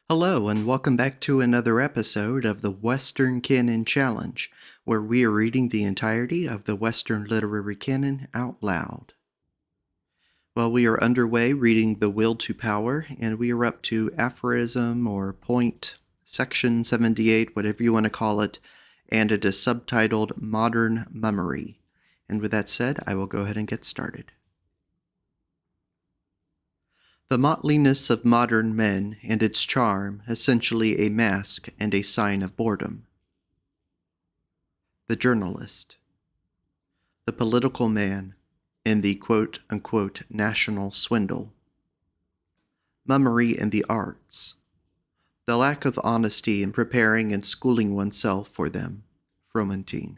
Hello, and welcome back to another episode of the Western Canon Challenge, where we are reading the entirety of the Western Literary Canon out loud. Well, we are underway reading The Will to Power, and we are up to aphorism or point, section 78, whatever you want to call it, and it is subtitled Modern Mummery. And with that said, I will go ahead and get started. The mottliness of modern men and its charm, essentially a mask and a sign of boredom. The journalist. The political man in the quote-unquote national swindle. Mummery in the arts. The lack of honesty in preparing and schooling oneself for them. Fromentine.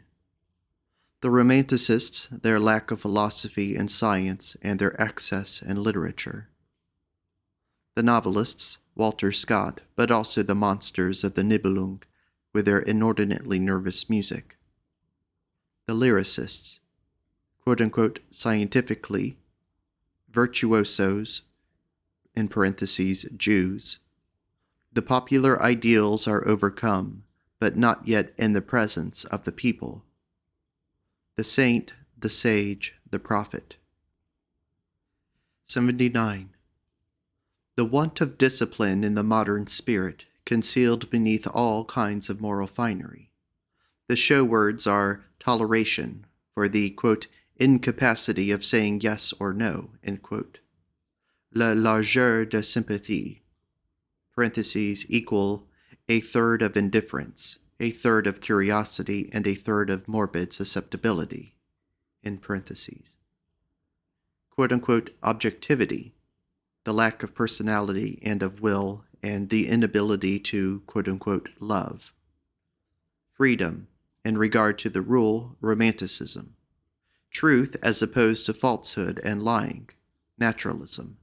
The romanticists, their lack of philosophy and science and their excess in literature. The novelists, Walter Scott, but also the monsters of the Nibelung, with their inordinately nervous music. The lyricists, quote-unquote scientifically, virtuosos, in parentheses, Jews. The popular ideals are overcome, but not yet in the presence of the people. The saint, the sage, the prophet. 79. The want of discipline in the modern spirit, concealed beneath all kinds of moral finery. The show words are toleration, for the, quote, incapacity of saying yes or no, end quote. La largeur de sympathie, parentheses, equal a third of indifference, a third of curiosity, and a third of morbid susceptibility, in parentheses. Quote-unquote objectivity, the lack of personality and of will, and the inability to, quote-unquote, love. Freedom, in regard to the rule, romanticism. Truth as opposed to falsehood and lying, naturalism.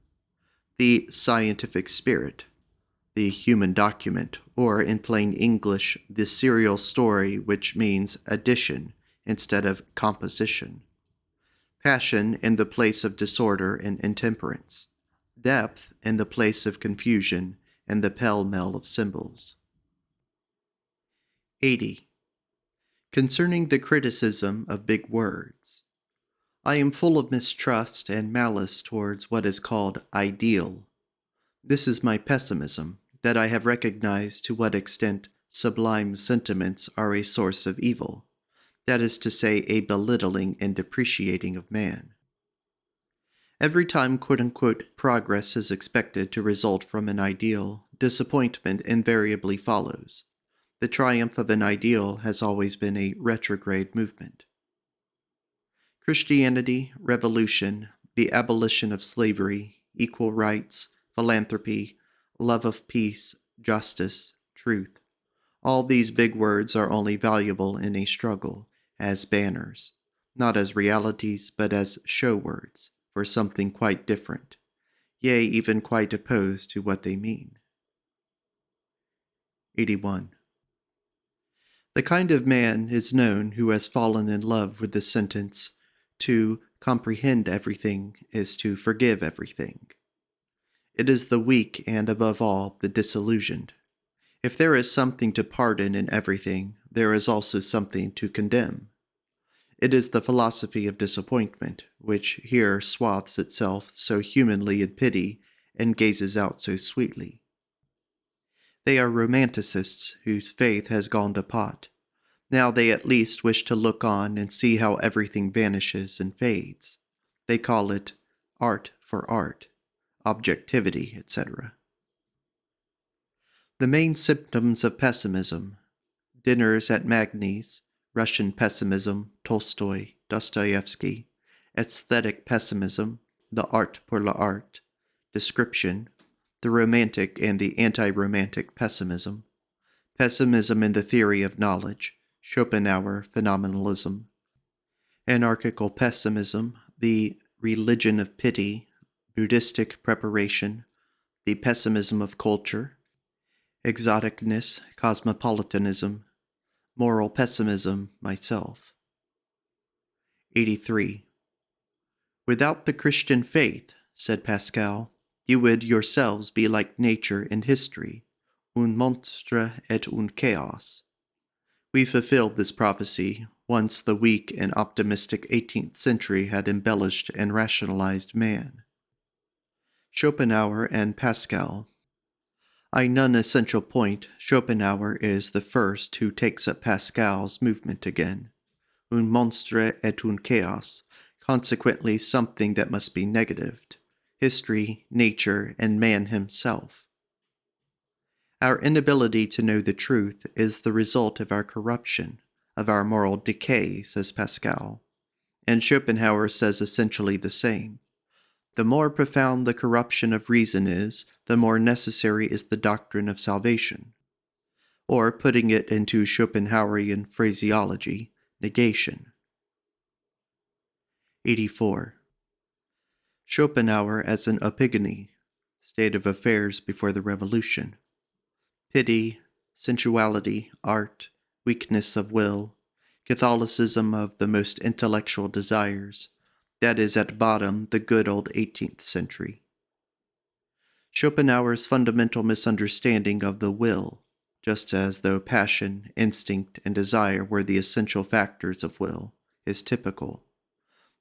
The scientific spirit, the human document, or in plain English, the serial story, which means addition instead of composition. Passion in the place of disorder and intemperance. Depth in the place of confusion and the pell-mell of symbols. 80. Concerning the criticism of big words. I am full of mistrust and malice towards what is called ideal. This is my pessimism, that I have recognized to what extent sublime sentiments are a source of evil, that is to say, a belittling and depreciating of man. Every time quote-unquote progress is expected to result from an ideal, disappointment invariably follows. The triumph of an ideal has always been a retrograde movement. Christianity, revolution, the abolition of slavery, equal rights, philanthropy, love of peace, justice, truth. All these big words are only valuable in a struggle, as banners, not as realities, but as show words. For something quite different, yea, even quite opposed to what they mean. 81. The kind of man is known who has fallen in love with the sentence, to comprehend everything is to forgive everything. It is the weak and, above all, the disillusioned. If there is something to pardon in everything, there is also something to condemn. It is the philosophy of disappointment, which here swathes itself so humanly in pity and gazes out so sweetly. They are romanticists whose faith has gone to pot. Now they at least wish to look on and see how everything vanishes and fades. They call it art for art, objectivity, etc. The main symptoms of pessimism, dinners at Magny's, Russian pessimism, Tolstoy, Dostoevsky, aesthetic pessimism, the art pour l'art, description, the romantic and the anti-romantic pessimism, pessimism in the theory of knowledge, Schopenhauer phenomenalism, anarchical pessimism, the religion of pity, Buddhistic preparation, the pessimism of culture, exoticness, cosmopolitanism, moral pessimism, myself. 83. Without the Christian faith, said Pascal, you would yourselves be like nature and history, un monstre et un chaos. We fulfilled this prophecy once the weak and optimistic 18th century had embellished and rationalized man. Schopenhauer and Pascal. A non-essential point, Schopenhauer is the first who takes up Pascal's movement again. Un monstre et un chaos, consequently something that must be negatived. History, nature, and man himself. Our inability to know the truth is the result of our corruption, of our moral decay, says Pascal. And Schopenhauer says essentially the same. The more profound the corruption of reason is, the more necessary is the doctrine of salvation. Or, putting it into Schopenhauerian phraseology, negation. 84. Schopenhauer as an epigony, state of affairs before the Revolution. Pity, sensuality, art, weakness of will, Catholicism of the most intellectual desires, that is at bottom the good old 18th century. Schopenhauer's fundamental misunderstanding of the will, just as though passion, instinct, and desire were the essential factors of will, is typical.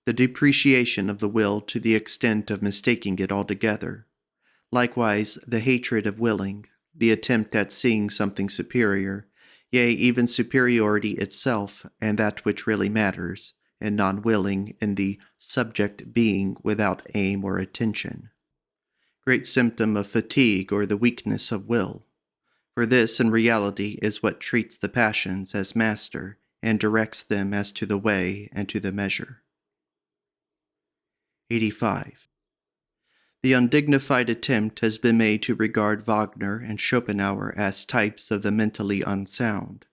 The depreciation of the will to the extent of mistaking it altogether. Likewise, the hatred of willing, the attempt at seeing something superior, yea, even superiority itself, and that which really matters, and non-willing in the subject being without aim or attention. Great symptom of fatigue or the weakness of will. For this, in reality, is what treats the passions as master, and directs them as to the way and to the measure. 85. The undignified attempt has been made to regard Wagner and Schopenhauer as types of the mentally unsound.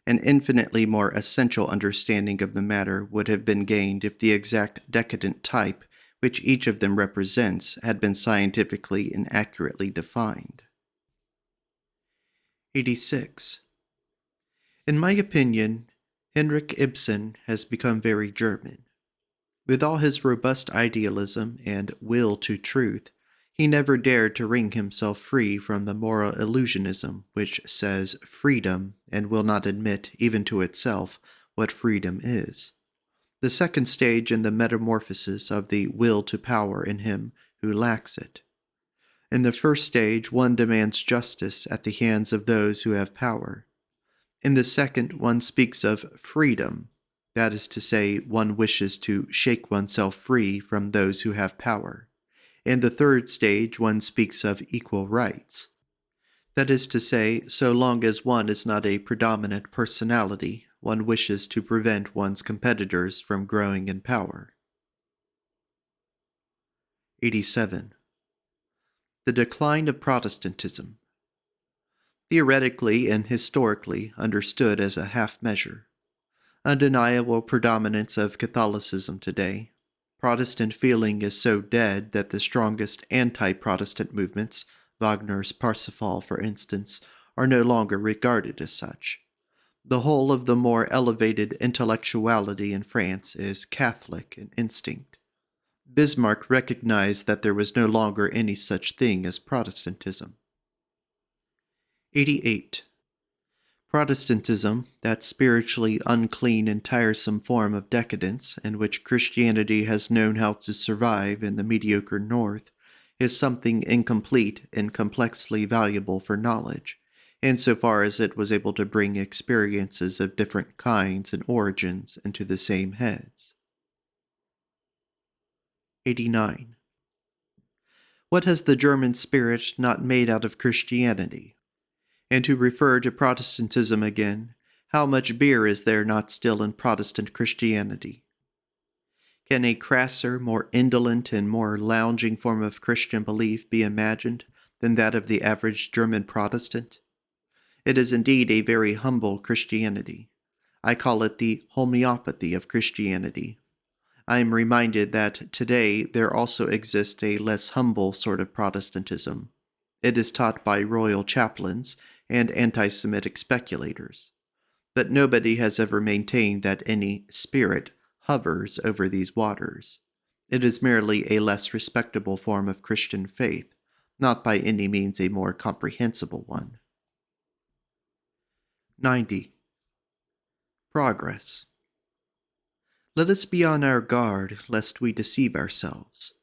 An infinitely more essential understanding of the matter would have been gained if the exact decadent type which each of them represents had been scientifically and accurately defined. 86. In my opinion, Henrik Ibsen has become very German. With all his robust idealism and will to truth, he never dared to wring himself free from the moral illusionism which says freedom and will not admit, even to itself, what freedom is. The second stage in the metamorphosis of the will to power in him who lacks it. In the first stage, one demands justice at the hands of those who have power. In the second, one speaks of freedom. That is to say, one wishes to shake oneself free from those who have power. In the third stage, one speaks of equal rights. That is to say, so long as one is not a predominant personality, one wishes to prevent one's competitors from growing in power. 87. The decline of Protestantism. Theoretically and historically understood as a half measure. Undeniable predominance of Catholicism today. Protestant feeling is so dead that the strongest anti-Protestant movements, Wagner's Parsifal for instance, are no longer regarded as such. The whole of the more elevated intellectuality in France is Catholic in instinct. Bismarck recognized that there was no longer any such thing as Protestantism. 88. Protestantism, that spiritually unclean and tiresome form of decadence in which Christianity has known how to survive in the mediocre North, is something incomplete and complexly valuable for knowledge, insofar as it was able to bring experiences of different kinds and origins into the same heads. 89. What has the German spirit not made out of Christianity? And to refer to Protestantism again, how much beer is there not still in Protestant Christianity? Can a crasser, more indolent, and more lounging form of Christian belief be imagined than that of the average German Protestant? It is indeed a very humble Christianity. I call it the homeopathy of Christianity. I am reminded that today there also exists a less humble sort of Protestantism. It is taught by royal chaplains and anti-Semitic speculators. But nobody has ever maintained that any spirit hovers over these waters. It is merely a less respectable form of Christian faith, not by any means a more comprehensible one. 90. Progress. Let us be on our guard lest we deceive ourselves.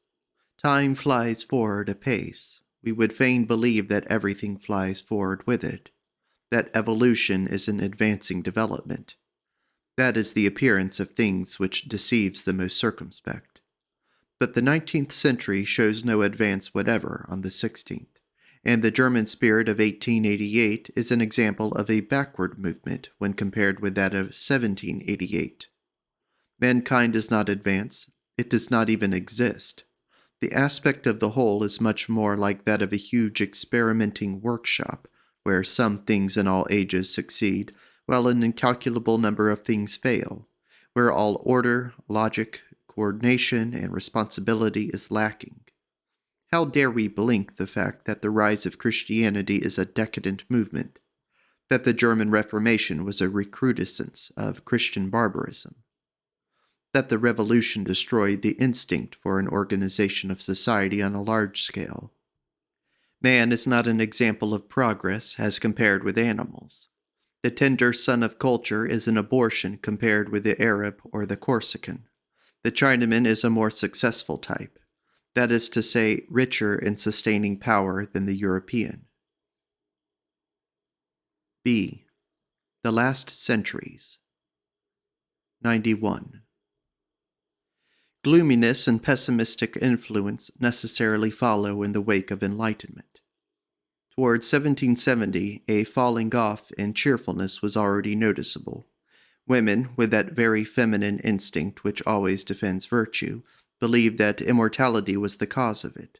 Time flies forward apace. We would fain believe that everything flies forward with it, that evolution is an advancing development. That is the appearance of things which deceives the most circumspect. But the 19th century shows no advance whatever on the 16th, and the German spirit of 1888 is an example of a backward movement when compared with that of 1788. Mankind does not advance, it does not even exist. The aspect of the whole is much more like that of a huge experimenting workshop, where some things in all ages succeed, while an incalculable number of things fail, where all order, logic, coordination, and responsibility is lacking. How dare we blink the fact that the rise of Christianity is a decadent movement, that the German Reformation was a recrudescence of Christian barbarism, that the Revolution destroyed the instinct for an organization of society on a large scale. Man is not an example of progress as compared with animals. The tender son of culture is an abortion compared with the Arab or the Corsican. The Chinaman is a more successful type, that is to say, richer in sustaining power than the European. B. The last centuries. 91. Gloominess and pessimistic influence necessarily follow in the wake of enlightenment. Towards 1770, a falling off in cheerfulness was already noticeable. Women, with that very feminine instinct which always defends virtue, believed that immortality was the cause of it.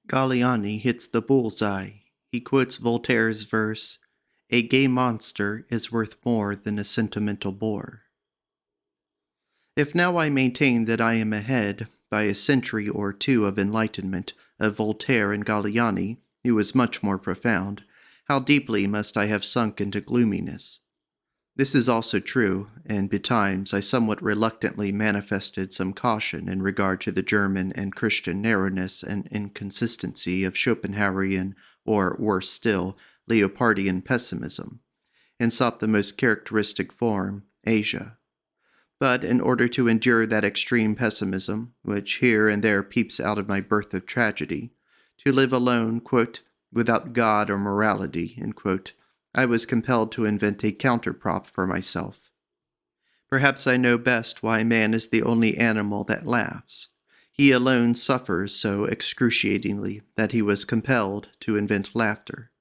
Galliani hits the bull's-eye. He quotes Voltaire's verse, "A gay monster is worth more than a sentimental bore." If now I maintain that I am ahead, by a century or two of enlightenment, of Voltaire and Galliani, who was much more profound, how deeply must I have sunk into gloominess? This is also true, and betimes I somewhat reluctantly manifested some caution in regard to the German and Christian narrowness and inconsistency of Schopenhauerian, or, worse still, Leopardian pessimism, and sought the most characteristic form, Asia. But in order to endure that extreme pessimism, which here and there peeps out of my birth of tragedy, to live alone, quote, without God or morality, quote, I was compelled to invent a counterprop for myself. Perhaps I know best why man is the only animal that laughs. He alone suffers so excruciatingly that he was compelled to invent laughter.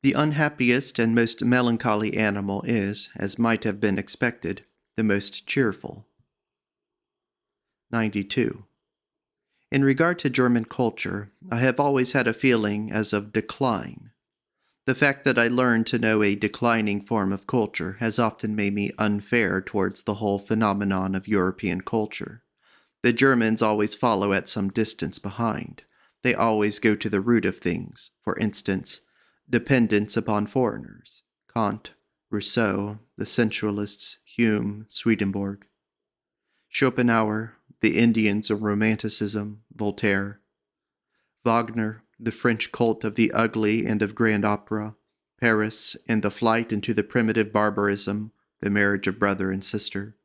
The unhappiest and most melancholy animal is, as might have been expected, the most cheerful. 92. In regard to German culture, I have always had a feeling as of decline. The fact that I learned to know a declining form of culture has often made me unfair towards the whole phenomenon of European culture. The Germans always follow at some distance behind. They always go to the root of things, for instance, dependence upon foreigners, Kant, Rousseau, the sensualists, Hume, Swedenborg, Schopenhauer, the Indians of Romanticism, Voltaire, Wagner, the French cult of the ugly and of grand opera, Paris, and the flight into the primitive barbarism, the marriage of brother and sister,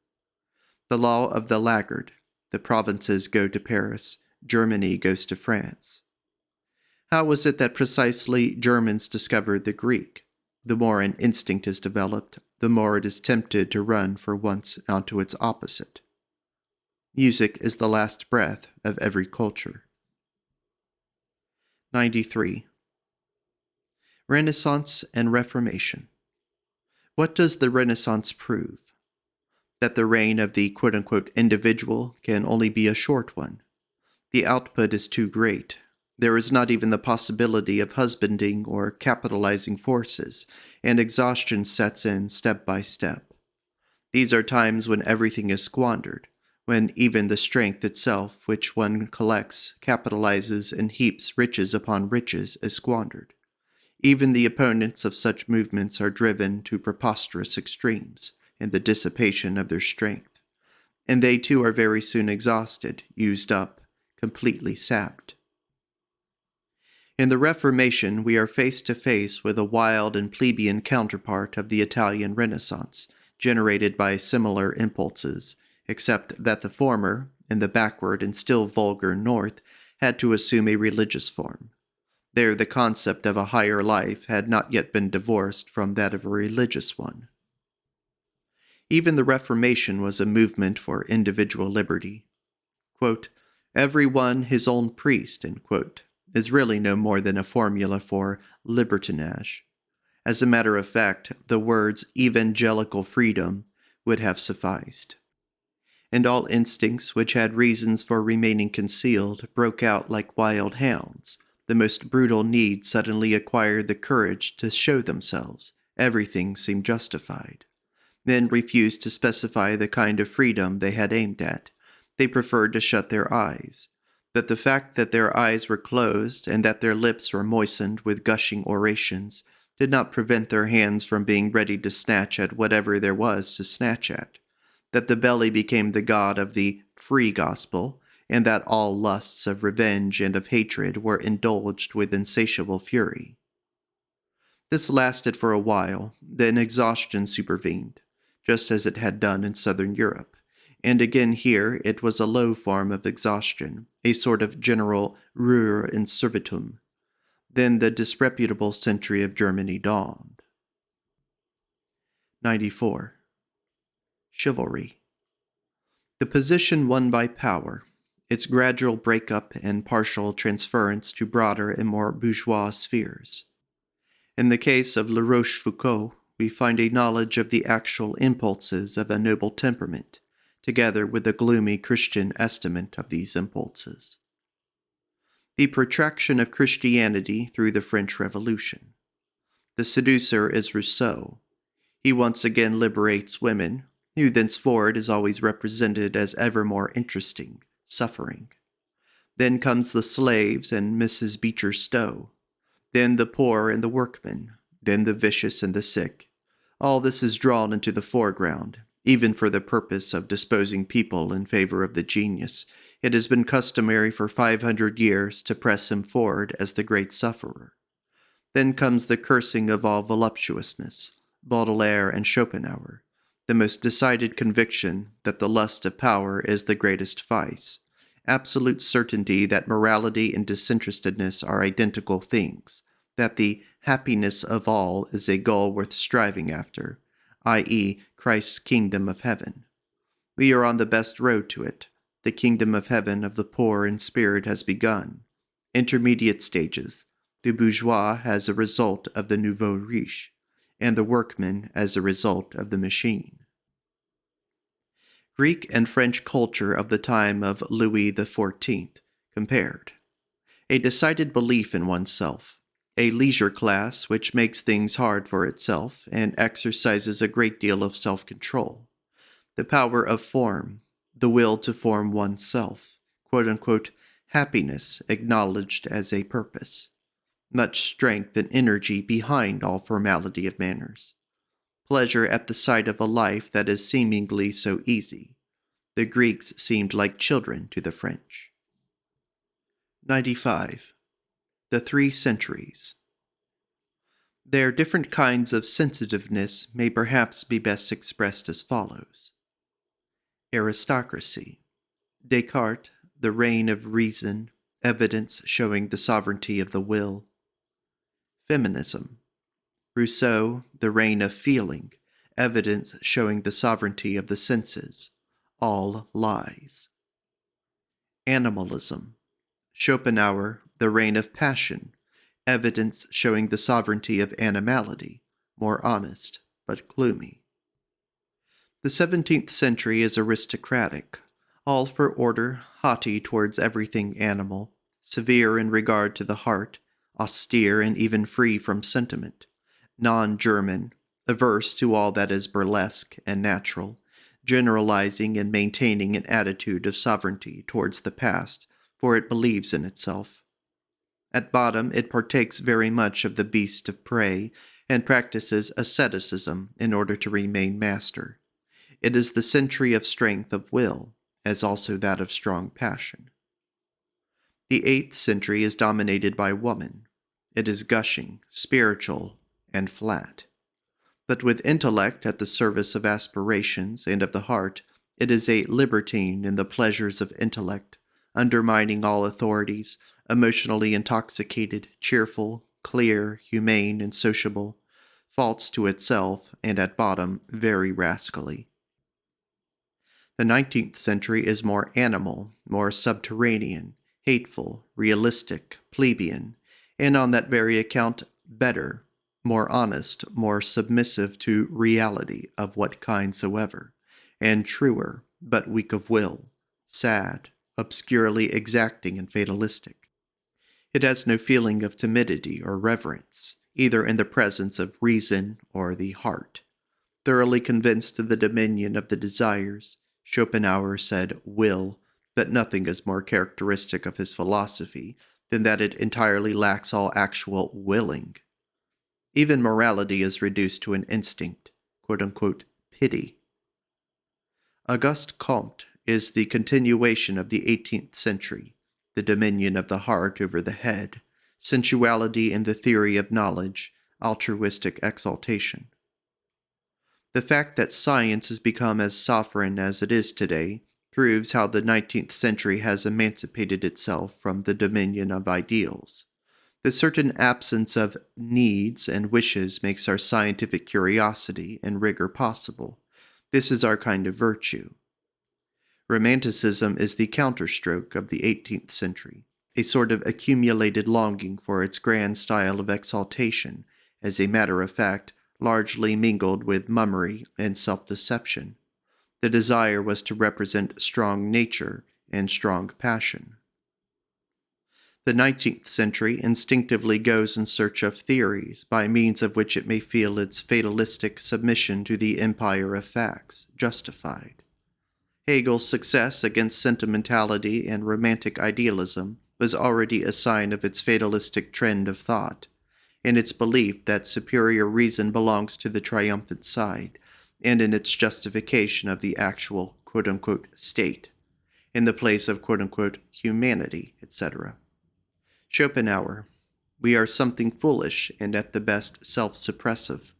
the law of the laggard, the provinces go to Paris, Germany goes to France. How was it that precisely Germans discovered the Greek? The more an instinct is developed, the more it is tempted to run for once onto its opposite. Music is the last breath of every culture. 93. Renaissance and Reformation. What does the Renaissance prove? That the reign of the quote-unquote individual can only be a short one. The output is too great. There is not even the possibility of husbanding or capitalizing forces, and exhaustion sets in step by step. These are times when everything is squandered, when even the strength itself which one collects, capitalizes, and heaps riches upon riches is squandered. Even the opponents of such movements are driven to preposterous extremes in the dissipation of their strength, and they too are very soon exhausted, used up, completely sapped. In the Reformation, we are face to face with a wild and plebeian counterpart of the Italian Renaissance, generated by similar impulses, except that the former, in the backward and still vulgar North, had to assume a religious form. There the concept of a higher life had not yet been divorced from that of a religious one. Even the Reformation was a movement for individual liberty. Quote, "Every one his own priest," end quote, is really no more than a formula for libertinage. As a matter of fact, the words evangelical freedom would have sufficed. And all instincts which had reasons for remaining concealed broke out like wild hounds. The most brutal needs suddenly acquired the courage to show themselves. Everything seemed justified. Men refused to specify the kind of freedom they had aimed at. They preferred to shut their eyes. That the fact that their eyes were closed and that their lips were moistened with gushing orations did not prevent their hands from being ready to snatch at whatever there was to snatch at. That the belly became the god of the free gospel, and that all lusts of revenge and of hatred were indulged with insatiable fury. This lasted for a while, then exhaustion supervened, just as it had done in southern Europe, and again here it was a low form of exhaustion, a sort of general ruhr in servitum. Then the disreputable century of Germany dawned. 94. Chivalry. The position won by power, its gradual breakup and partial transference to broader and more bourgeois spheres. In the case of La Rochefoucauld, we find a knowledge of the actual impulses of a noble temperament, together with a gloomy Christian estimate of these impulses. The protraction of Christianity through the French Revolution. The seducer is Rousseau. He once again liberates women, who thenceforward is always represented as ever more interesting, suffering. Then comes the slaves and Mrs. Beecher Stowe. Then the poor and the workmen. Then the vicious and the sick. All this is drawn into the foreground, even for the purpose of disposing people in favor of the genius. It has been customary for 500 years to press him forward as the great sufferer. Then comes the cursing of all voluptuousness, Baudelaire and Schopenhauer, the most decided conviction that the lust of power is the greatest vice, absolute certainty that morality and disinterestedness are identical things, that the happiness of all is a goal worth striving after, i.e., Christ's kingdom of heaven. We are on the best road to it. The kingdom of heaven of the poor in spirit has begun. Intermediate stages. The bourgeois as a result of the nouveau riche, and the workman as a result of the machine. Greek and French culture of the time of Louis XIV compared. A decided belief in oneself. A leisure class which makes things hard for itself and exercises a great deal of self-control. The power of form, the will to form oneself, quote-unquote, happiness acknowledged as a purpose. Much strength and energy behind all formality of manners. Pleasure at the sight of a life that is seemingly so easy. The Greeks seemed like children to the French. 95. The 3 centuries. Their different kinds of sensitiveness may perhaps be best expressed as follows. Aristocracy. Descartes, the reign of reason, evidence showing the sovereignty of the will. Feminism. Rousseau, the reign of feeling, evidence showing the sovereignty of the senses, all lies. Animalism. Schopenhauer, the reign of passion, evidence showing the sovereignty of animality, more honest, but gloomy. The 17th century is aristocratic, all for order, haughty towards everything animal, severe in regard to the heart, austere and even free from sentiment, non-German, averse to all that is burlesque and natural, generalizing and maintaining an attitude of sovereignty towards the past, for it believes in itself. At bottom, it partakes very much of the beast of prey and practices asceticism in order to remain master. It is the century of strength of will, as also that of strong passion. The 8th century is dominated by woman, It is gushing, spiritual, and flat. But with intellect at the service of aspirations and of the heart, it is a libertine in the pleasures of intellect, undermining all authorities, emotionally intoxicated, cheerful, clear, humane, and sociable, false to itself, and at bottom very rascally. The 19th century is more animal, more subterranean, hateful, realistic, plebeian, and on that very account better, more honest, more submissive to reality of what kind soever, and truer, but weak of will, sad, obscurely exacting and fatalistic. It has no feeling of timidity or reverence, either in the presence of reason or the heart. Thoroughly convinced of the dominion of the desires, Schopenhauer said will, but nothing is more characteristic of his philosophy than that it entirely lacks all actual willing. Even morality is reduced to an instinct, quote-unquote, pity. Auguste Comte is the continuation of the 18th century, the dominion of the heart over the head, sensuality in the theory of knowledge, altruistic exaltation. The fact that science has become as sovereign as it is today proves how the 19th century has emancipated itself from the dominion of ideals. The certain absence of needs and wishes makes our scientific curiosity and rigor possible. This is our kind of virtue. Romanticism is the counterstroke of the 18th century, a sort of accumulated longing for its grand style of exaltation, as a matter of fact, largely mingled with mummery and self-deception. The desire was to represent strong nature and strong passion. The 19th century instinctively goes in search of theories by means of which it may feel its fatalistic submission to the empire of facts justified. Hegel's success against sentimentality and romantic idealism was already a sign of its fatalistic trend of thought, in its belief that superior reason belongs to the triumphant side, and in its justification of the actual quote-unquote state, in the place of quote-unquote humanity, etc. Schopenhauer, we are something foolish and at the best self-suppressive.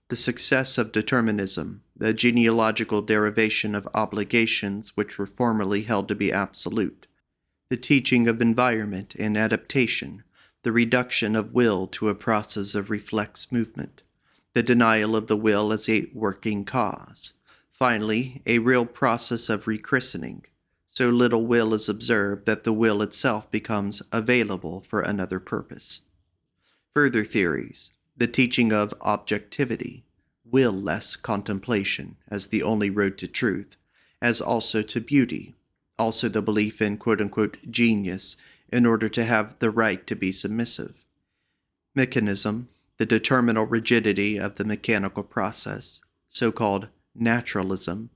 The success of determinism, the genealogical derivation of obligations which were formerly held to be absolute, the teaching of environment and adaptation, the reduction of will to a process of reflex movement, the denial of the will as a working cause, finally, a real process of rechristening. So little will is observed that the will itself becomes available for another purpose. Further theories, the teaching of objectivity, will-less contemplation as the only road to truth, as also to beauty, also the belief in quote-unquote genius in order to have the right to be submissive. Mechanism, the determinal rigidity of the mechanical process, so-called naturalism,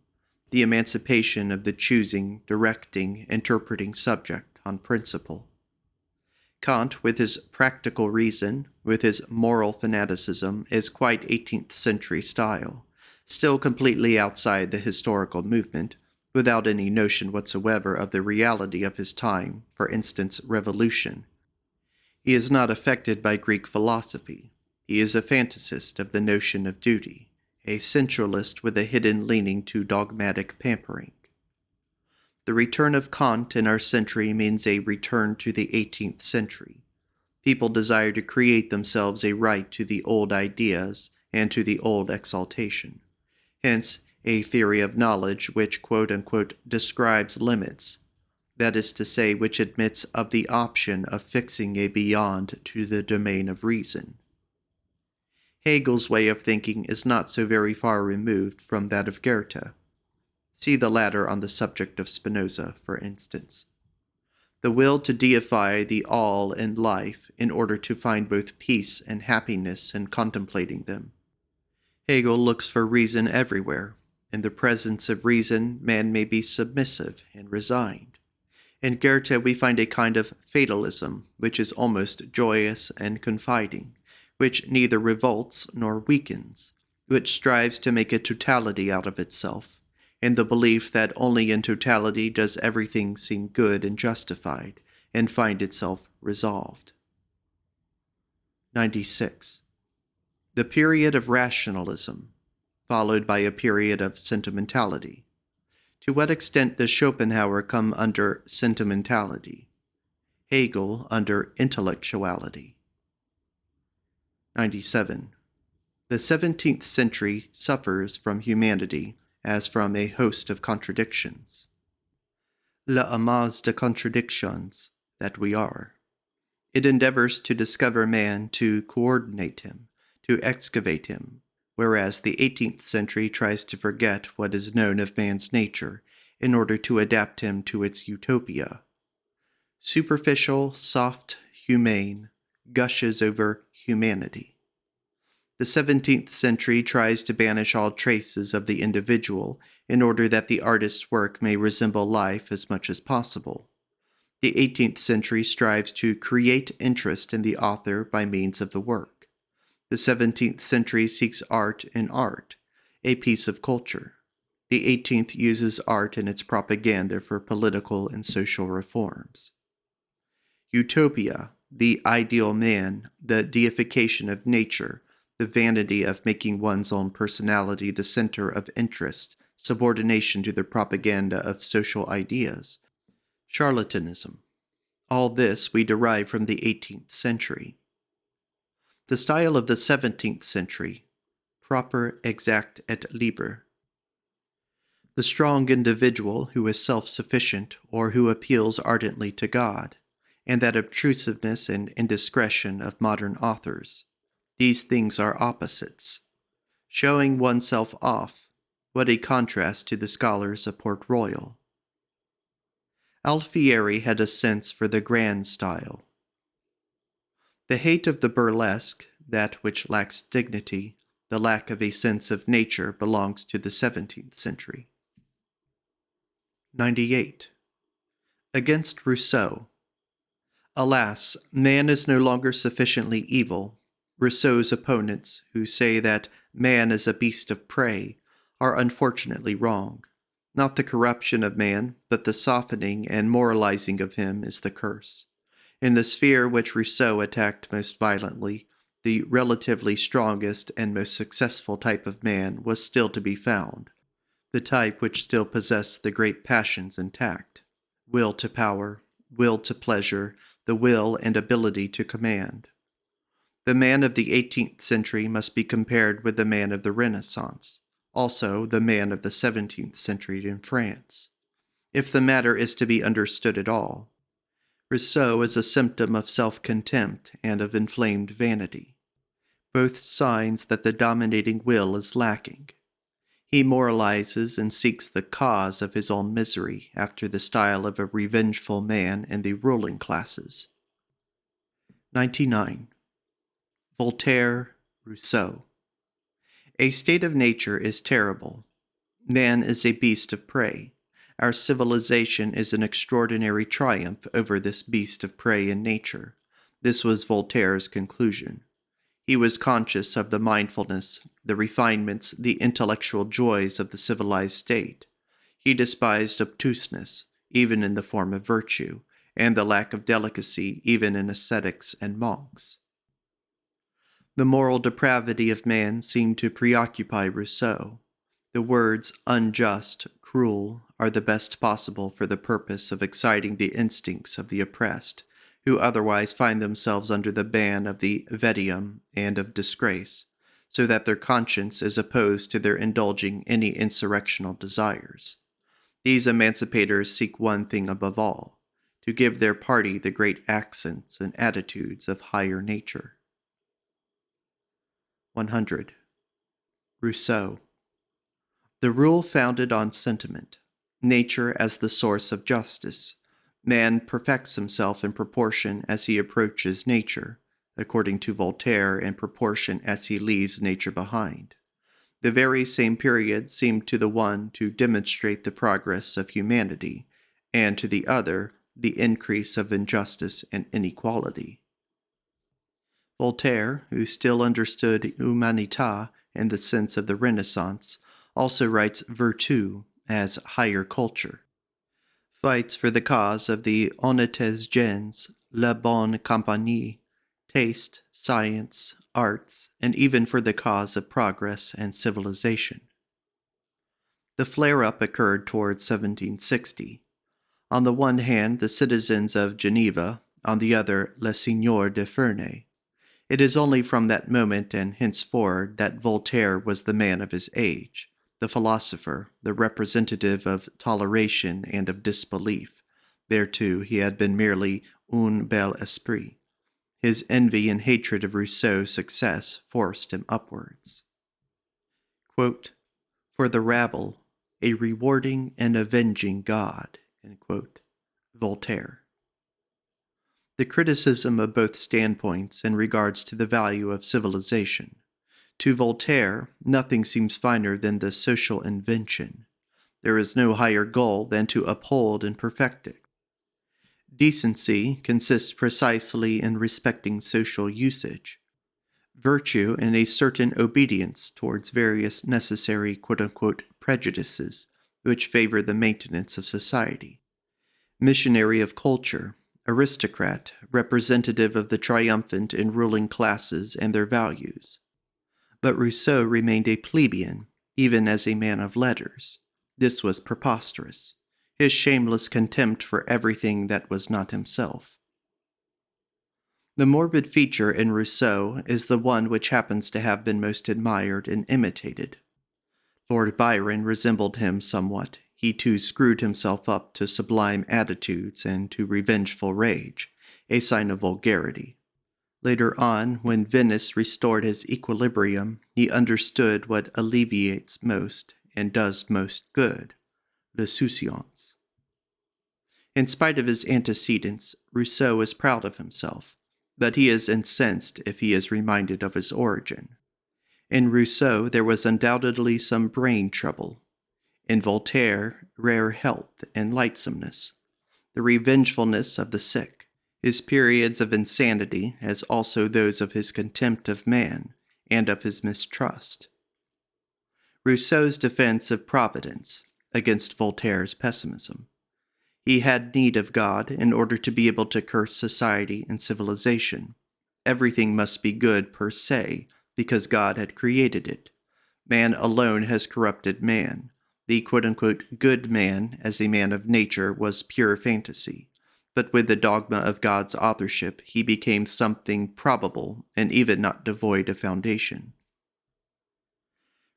the emancipation of the choosing, directing, interpreting subject on principle. Kant, with his practical reason, with his moral fanaticism, is quite 18th century style, still completely outside the historical movement, without any notion whatsoever of the reality of his time, for instance, revolution. He is not affected by Greek philosophy. He is a fantasist of the notion of duty, a sensualist with a hidden leaning to dogmatic pampering. The return of Kant in our century means a return to the 18th century. People desire to create themselves a right to the old ideas and to the old exaltation. Hence, a theory of knowledge which quote-unquote describes limits, that is to say, which admits of the option of fixing a beyond to the domain of reason. Hegel's way of thinking is not so very far removed from that of Goethe. See the latter on the subject of Spinoza, for instance. The will to deify the all in life in order to find both peace and happiness in contemplating them. Hegel looks for reason everywhere. In the presence of reason, man may be submissive and resigned. In Goethe we find a kind of fatalism, which is almost joyous and confiding, which neither revolts nor weakens, which strives to make a totality out of itself, in the belief that only in totality does everything seem good and justified, and find itself resolved. 96. The period of rationalism, followed by a period of sentimentality. To what extent does Schopenhauer come under sentimentality? Hegel under intellectuality. 97. The 17th century suffers from humanity as from a host of contradictions. Le amas de contradictions that we are. It endeavors to discover man, to coordinate him, to excavate him, whereas the 18th century tries to forget what is known of man's nature in order to adapt him to its utopia. Superficial, soft, humane, gushes over humanity. The 17th century tries to banish all traces of the individual in order that the artist's work may resemble life as much as possible. The 18th century strives to create interest in the author by means of the work. The 17th century seeks art in art, a piece of culture. The 18th uses art in its propaganda for political and social reforms. Utopia, the ideal man, the deification of nature, the vanity of making one's own personality the center of interest, subordination to the propaganda of social ideas, charlatanism. All this we derive from the 18th century. The style of the 17th century, proper, exact, et libre. The strong individual who is self-sufficient or who appeals ardently to God, and that obtrusiveness and indiscretion of modern authors. These things are opposites. Showing oneself off, what a contrast to the scholars of Port Royal. Alfieri had a sense for the grand style. The hate of the burlesque, that which lacks dignity, the lack of a sense of nature belongs to the 17th century. 98. Against Rousseau. Alas, man is no longer sufficiently evil. Rousseau's opponents, who say that man is a beast of prey, are unfortunately wrong. Not the corruption of man, but the softening and moralizing of him is the curse. In the sphere which Rousseau attacked most violently, the relatively strongest and most successful type of man was still to be found, the type which still possessed the great passions intact: will to power, will to pleasure, the will and ability to command. The man of the 18th century must be compared with the man of the Renaissance, also the man of the 17th century in France. If the matter is to be understood at all, Rousseau is a symptom of self-contempt and of inflamed vanity, both signs that the dominating will is lacking. He moralizes and seeks the cause of his own misery after the style of a revengeful man in the ruling classes. 99. Voltaire, Rousseau. A state of nature is terrible. Man is a beast of prey. Our civilization is an extraordinary triumph over this beast of prey in nature. This was Voltaire's conclusion. He was conscious of the mindfulness, the refinements, the intellectual joys of the civilized state. He despised obtuseness, even in the form of virtue, and the lack of delicacy, even in ascetics and monks. The moral depravity of man seemed to preoccupy Rousseau. The words unjust, cruel, are the best possible for the purpose of exciting the instincts of the oppressed, who otherwise find themselves under the ban of the vetium and of disgrace, so that their conscience is opposed to their indulging any insurrectional desires. These emancipators seek one thing above all, to give their party the great accents and attitudes of higher nature. 100. Rousseau. The rule founded on sentiment, nature as the source of justice. Man perfects himself in proportion as he approaches nature, according to Voltaire, in proportion as he leaves nature behind. The very same period seemed to the one to demonstrate the progress of humanity, and to the other the increase of injustice and inequality. Voltaire, who still understood humanité in the sense of the Renaissance, also writes vertu as higher culture, fights for the cause of the honnêtes gens, la bonne compagnie, taste, science, arts, and even for the cause of progress and civilization. The flare-up occurred towards 1760. On the one hand, the citizens of Geneva, on the other, Le Seigneur de Ferney. It is only from that moment and henceforward that Voltaire was the man of his age, the philosopher, the representative of toleration and of disbelief. Thereto he had been merely un bel esprit. His envy and hatred of Rousseau's success forced him upwards. Quote, "For the rabble, a rewarding and avenging God," end quote. Voltaire. The criticism of both standpoints in regards to the value of civilization. To Voltaire, nothing seems finer than the social invention. There is no higher goal than to uphold and perfect it. Decency consists precisely in respecting social usage. Virtue in a certain obedience towards various necessary quote-unquote prejudices which favor the maintenance of society. Missionary of culture, aristocrat, representative of the triumphant and ruling classes and their values. But Rousseau remained a plebeian, even as a man of letters. This was preposterous. His shameless contempt for everything that was not himself. The morbid feature in Rousseau is the one which happens to have been most admired and imitated. Lord Byron resembled him somewhat. He too screwed himself up to sublime attitudes and to revengeful rage, a sign of vulgarity. Later on, when Venice restored his equilibrium, he understood what alleviates most and does most good, l'insouciance. In spite of his antecedents, Rousseau is proud of himself, but he is incensed if he is reminded of his origin. In Rousseau there was undoubtedly some brain trouble. In Voltaire, rare health and lightsomeness, the revengefulness of the sick, his periods of insanity, as also those of his contempt of man and of his mistrust. Rousseau's defense of Providence against Voltaire's pessimism. He had need of God in order to be able to curse society and civilization. Everything must be good per se, because God had created it. Man alone has corrupted man. The quote-unquote good man, as a man of nature, was pure fantasy. But with the dogma of God's authorship, he became something probable and even not devoid of foundation.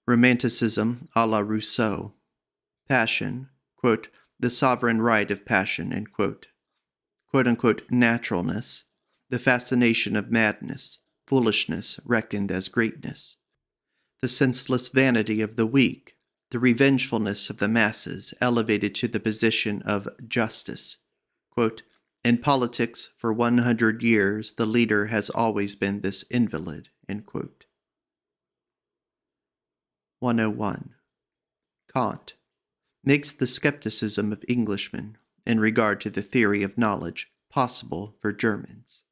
Romanticism a la Rousseau. Passion, quote, the sovereign right of passion, end quote. Quote-unquote naturalness, the fascination of madness, foolishness reckoned as greatness. The senseless vanity of the weak, the revengefulness of the masses elevated to the position of justice. Quote, in politics, for 100 years, the leader has always been this invalid. End quote. 101. Kant makes the skepticism of Englishmen in regard to the theory of knowledge possible for Germans.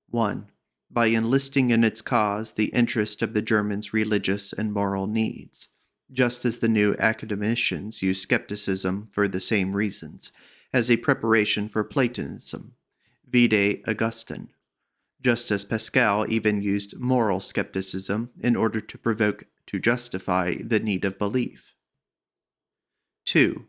1. By enlisting in its cause the interest of the Germans' religious and moral needs, just as the new academicians use skepticism for the same reasons, as a preparation for Platonism, vide Augustine, just as Pascal even used moral skepticism in order to provoke to justify the need of belief. 2.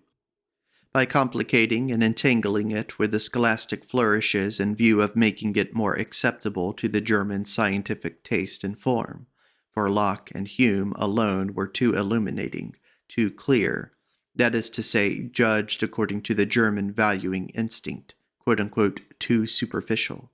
By complicating and entangling it with the scholastic flourishes in view of making it more acceptable to the German scientific taste and form, for Locke and Hume alone were too illuminating, too clear, that is to say, judged according to the German valuing instinct, quote-unquote, too superficial.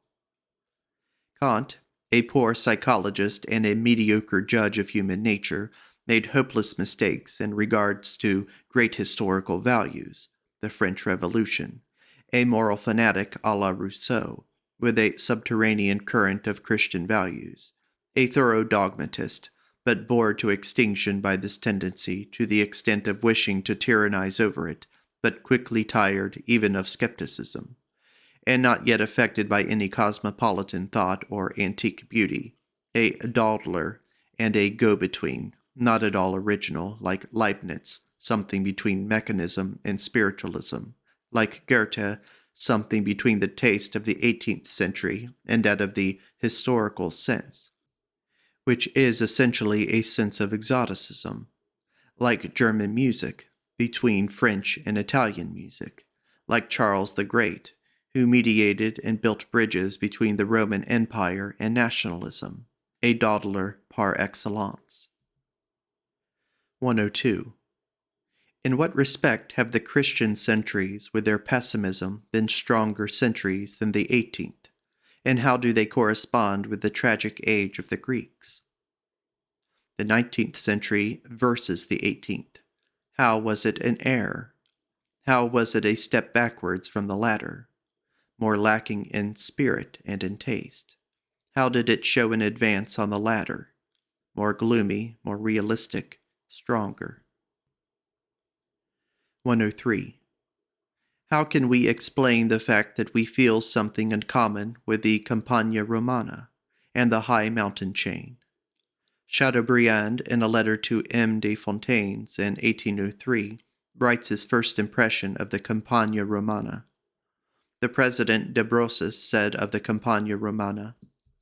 Kant, a poor psychologist and a mediocre judge of human nature, made hopeless mistakes in regards to great historical values, the French Revolution, a moral fanatic a la Rousseau, with a subterranean current of Christian values, a thorough dogmatist, but bored to extinction by this tendency to the extent of wishing to tyrannize over it, but quickly tired even of skepticism, and not yet affected by any cosmopolitan thought or antique beauty, a dawdler and a go-between, not at all original, like Leibniz, something between mechanism and spiritualism, like Goethe, something between the taste of the 18th century and that of the historical sense, which is essentially a sense of exoticism, like German music, between French and Italian music, like Charles the Great, who mediated and built bridges between the Roman Empire and nationalism, a dawdler par excellence. 102. In what respect have the Christian centuries with their pessimism been stronger centuries than the 18th, and how do they correspond with the tragic age of the Greeks? The 19th century versus the 18th. How was it an error? How was it a step backwards from the latter, more lacking in spirit and in taste? How did it show an advance on the latter, more gloomy, more realistic, stronger? 103. How can we explain the fact that we feel something in common with the Campagna Romana and the high mountain chain? Chateaubriand, in a letter to M. de Fontaines in 1803, writes his first impression of the Campagna Romana. The president de Brosses said of the Campagna Romana,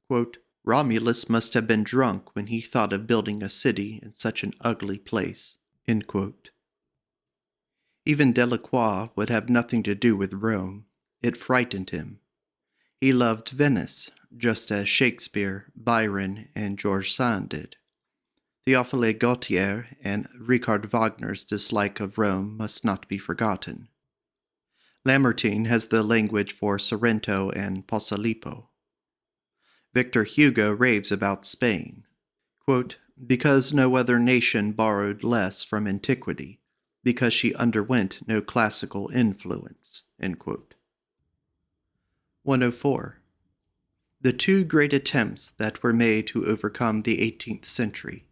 quote, "Romulus must have been drunk when he thought of building a city in such an ugly place." End quote. Even Delacroix would have nothing to do with Rome. It frightened him. He loved Venice, just as Shakespeare, Byron, and George Sand did. Théophile Gautier and Richard Wagner's dislike of Rome must not be forgotten. Lamartine has the language for Sorrento and Posillipo. Victor Hugo raves about Spain, quote, "because no other nation borrowed less from antiquity, because she underwent no classical influence." End quote. 104. The two great attempts that were made to overcome the 18th century.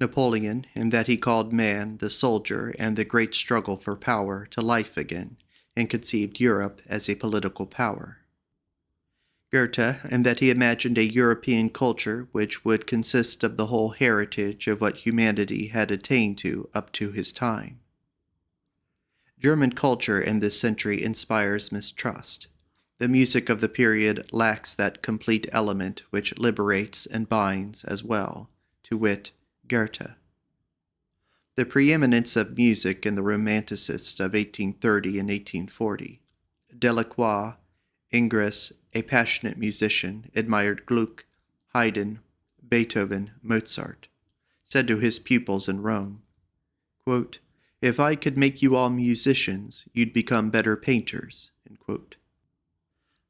Napoleon, in that he called man, the soldier, and the great struggle for power to life again, and conceived Europe as a political power. Goethe, in that he imagined a European culture which would consist of the whole heritage of what humanity had attained to up to his time. German culture in this century inspires mistrust. The music of the period lacks that complete element which liberates and binds as well, to wit, Goethe. The preeminence of music in the Romanticists of 1830 and 1840. Delacroix, Ingres, a passionate musician, admired Gluck, Haydn, Beethoven, Mozart, said to his pupils in Rome, quote, "If I could make you all musicians, you'd become better painters." End quote.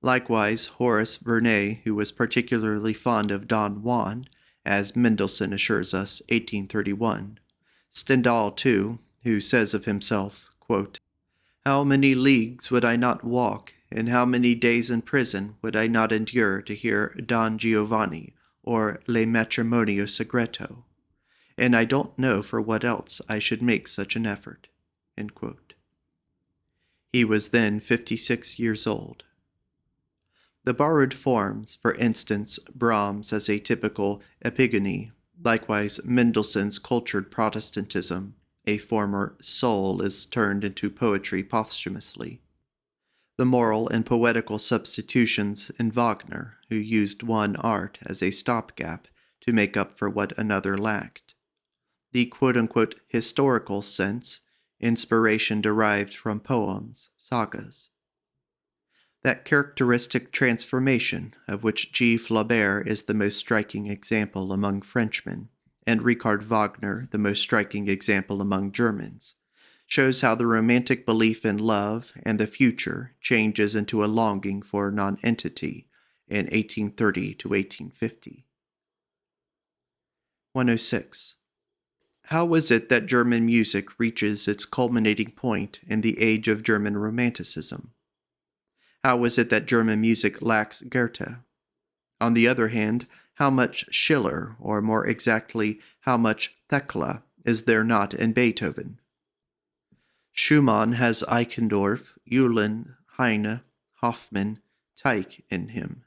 Likewise, Horace Vernet, who was particularly fond of Don Juan, as Mendelssohn assures us, 1831. Stendhal, too, who says of himself, quote, "How many leagues would I not walk, and how many days in prison would I not endure to hear Don Giovanni or Le Matrimonio Segreto? And I don't know for what else I should make such an effort." End quote. He was then 56 years old. The borrowed forms, for instance, Brahms as a typical epigony, likewise Mendelssohn's cultured Protestantism, a former soul is turned into poetry posthumously. The moral and poetical substitutions in Wagner, who used one art as a stopgap to make up for what another lacked. The quote-unquote historical sense, inspiration derived from poems, sagas. That characteristic transformation of which G. Flaubert is the most striking example among Frenchmen, and Richard Wagner the most striking example among Germans, shows how the romantic belief in love and the future changes into a longing for nonentity in 1830 to 1850. 106. How was it that German music reaches its culminating point in the age of German Romanticism? How was it that German music lacks Goethe? On the other hand, how much Schiller, or more exactly, how much Thekla, is there not in Beethoven? Schumann has Eichendorff, Uhlen, Heine, Hoffmann, Tieck in him.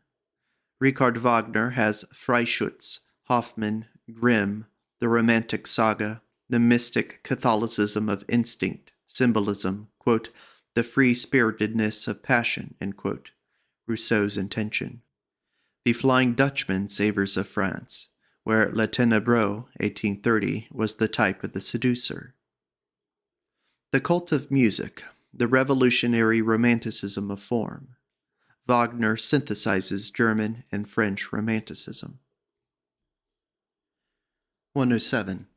Richard Wagner has Freischütz, Hoffmann, Grimm, the romantic saga, the mystic Catholicism of instinct, symbolism, quote, the free-spiritedness of passion, Rousseau's intention. The Flying Dutchman savors of France, where Le Ténébreux, 1830, was the type of the seducer. The cult of music, the revolutionary romanticism of form. Wagner synthesizes German and French romanticism. 107.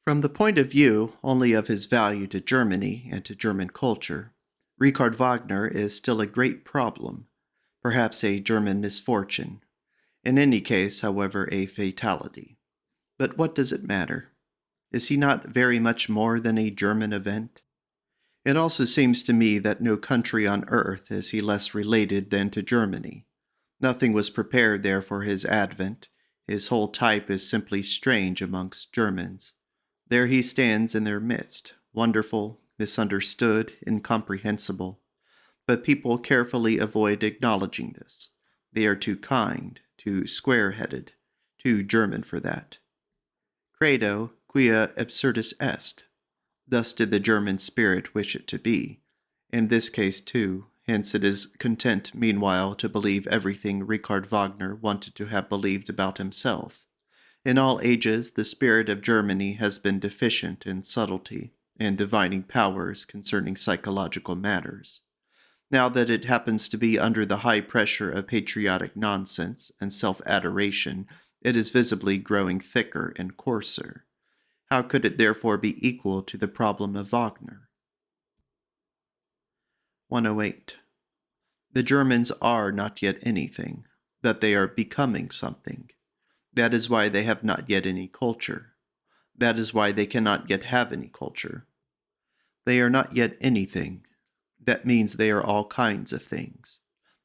From the point of view only of his value to Germany and to German culture, Richard Wagner is still a great problem, perhaps a German misfortune, in any case, however, a fatality. But what does it matter? Is he not very much more than a German event? It also seems to me that no country on earth is he less related than to Germany. Nothing was prepared there for his advent. His whole type is simply strange amongst Germans. There he stands in their midst, wonderful, misunderstood, incomprehensible. But people carefully avoid acknowledging this. They are too kind, too square-headed, too German for that. Credo quia absurdus est. Thus did the German spirit wish it to be. In this case, too, hence it is content meanwhile to believe everything Richard Wagner wanted to have believed about himself. In all ages, the spirit of Germany has been deficient in subtlety and divining powers concerning psychological matters. Now that it happens to be under the high pressure of patriotic nonsense and self-adoration, it is visibly growing thicker and coarser. How could it therefore be equal to the problem of Wagner? 108. The Germans are not yet anything, that they are becoming something. That is why they have not yet any culture. That is why they cannot yet have any culture. They are not yet anything. That means they are all kinds of things.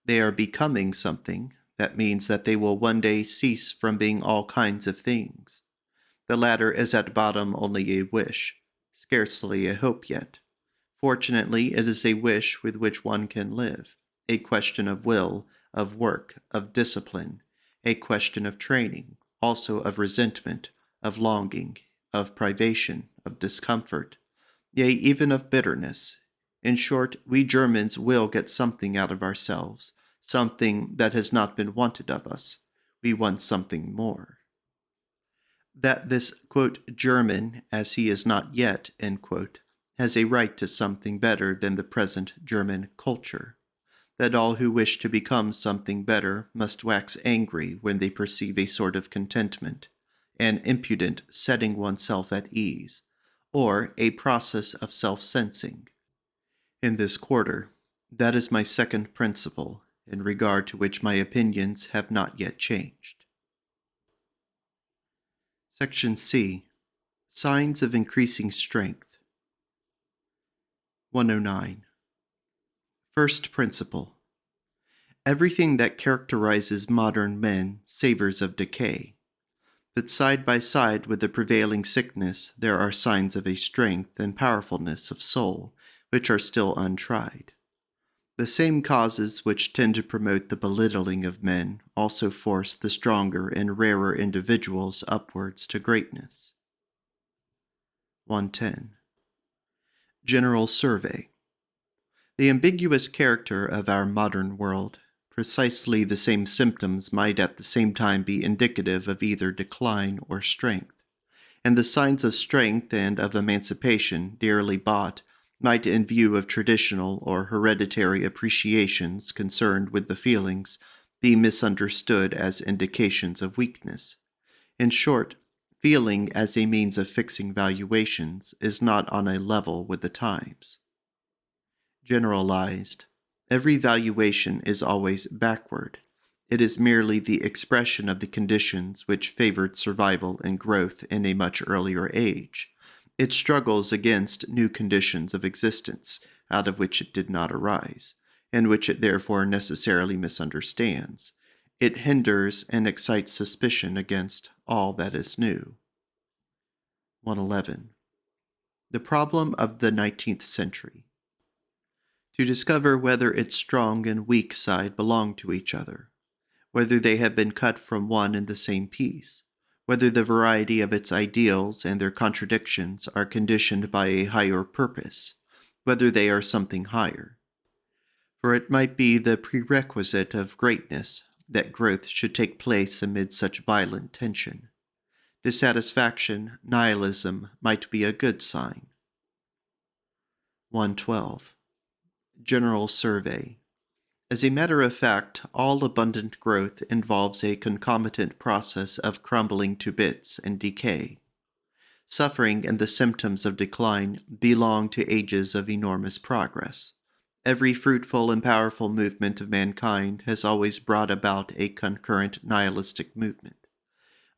They are becoming something. That means that they will one day cease from being all kinds of things. The latter is at bottom only a wish, scarcely a hope yet. Fortunately, it is a wish with which one can live, a question of will, of work, of discipline, a question of training, also of resentment, of longing, of privation, of discomfort, yea, even of bitterness. In short, we Germans will get something out of ourselves, something that has not been wanted of us. We want something more. That this, German, as he is not yet, has a right to something better than the present German culture. That all who wish to become something better must wax angry when they perceive a sort of contentment, an impudent setting oneself at ease, or a process of self-sensing. In this quarter, that is my second principle, in regard to which my opinions have not yet changed. Section C. Signs of increasing strength. 109. First principle. Everything that characterizes modern men savors of decay. But side by side with the prevailing sickness, there are signs of a strength and powerfulness of soul which are still untried. The same causes which tend to promote the belittling of men also force the stronger and rarer individuals upwards to greatness. 110. General survey. The ambiguous character of our modern world, precisely the same symptoms might at the same time be indicative of either decline or strength, and the signs of strength and of emancipation dearly bought might, in view of traditional or hereditary appreciations concerned with the feelings, be misunderstood as indications of weakness. In short, feeling as a means of fixing valuations is not on a level with the times. Generalized. Every valuation is always backward. It is merely the expression of the conditions which favored survival and growth in a much earlier age. It struggles against new conditions of existence, out of which it did not arise, and which it therefore necessarily misunderstands. It hinders and excites suspicion against all that is new. 111. The problem of the 19th century. To discover whether its strong and weak side belong to each other, whether they have been cut from one and the same piece, whether the variety of its ideals and their contradictions are conditioned by a higher purpose, whether they are something higher. For it might be the prerequisite of greatness that growth should take place amid such violent tension. Dissatisfaction, nihilism might be a good sign. 112. General Survey. As a matter of fact, all abundant growth involves a concomitant process of crumbling to bits and decay. Suffering and the symptoms of decline belong to ages of enormous progress. Every fruitful and powerful movement of mankind has always brought about a concurrent nihilistic movement.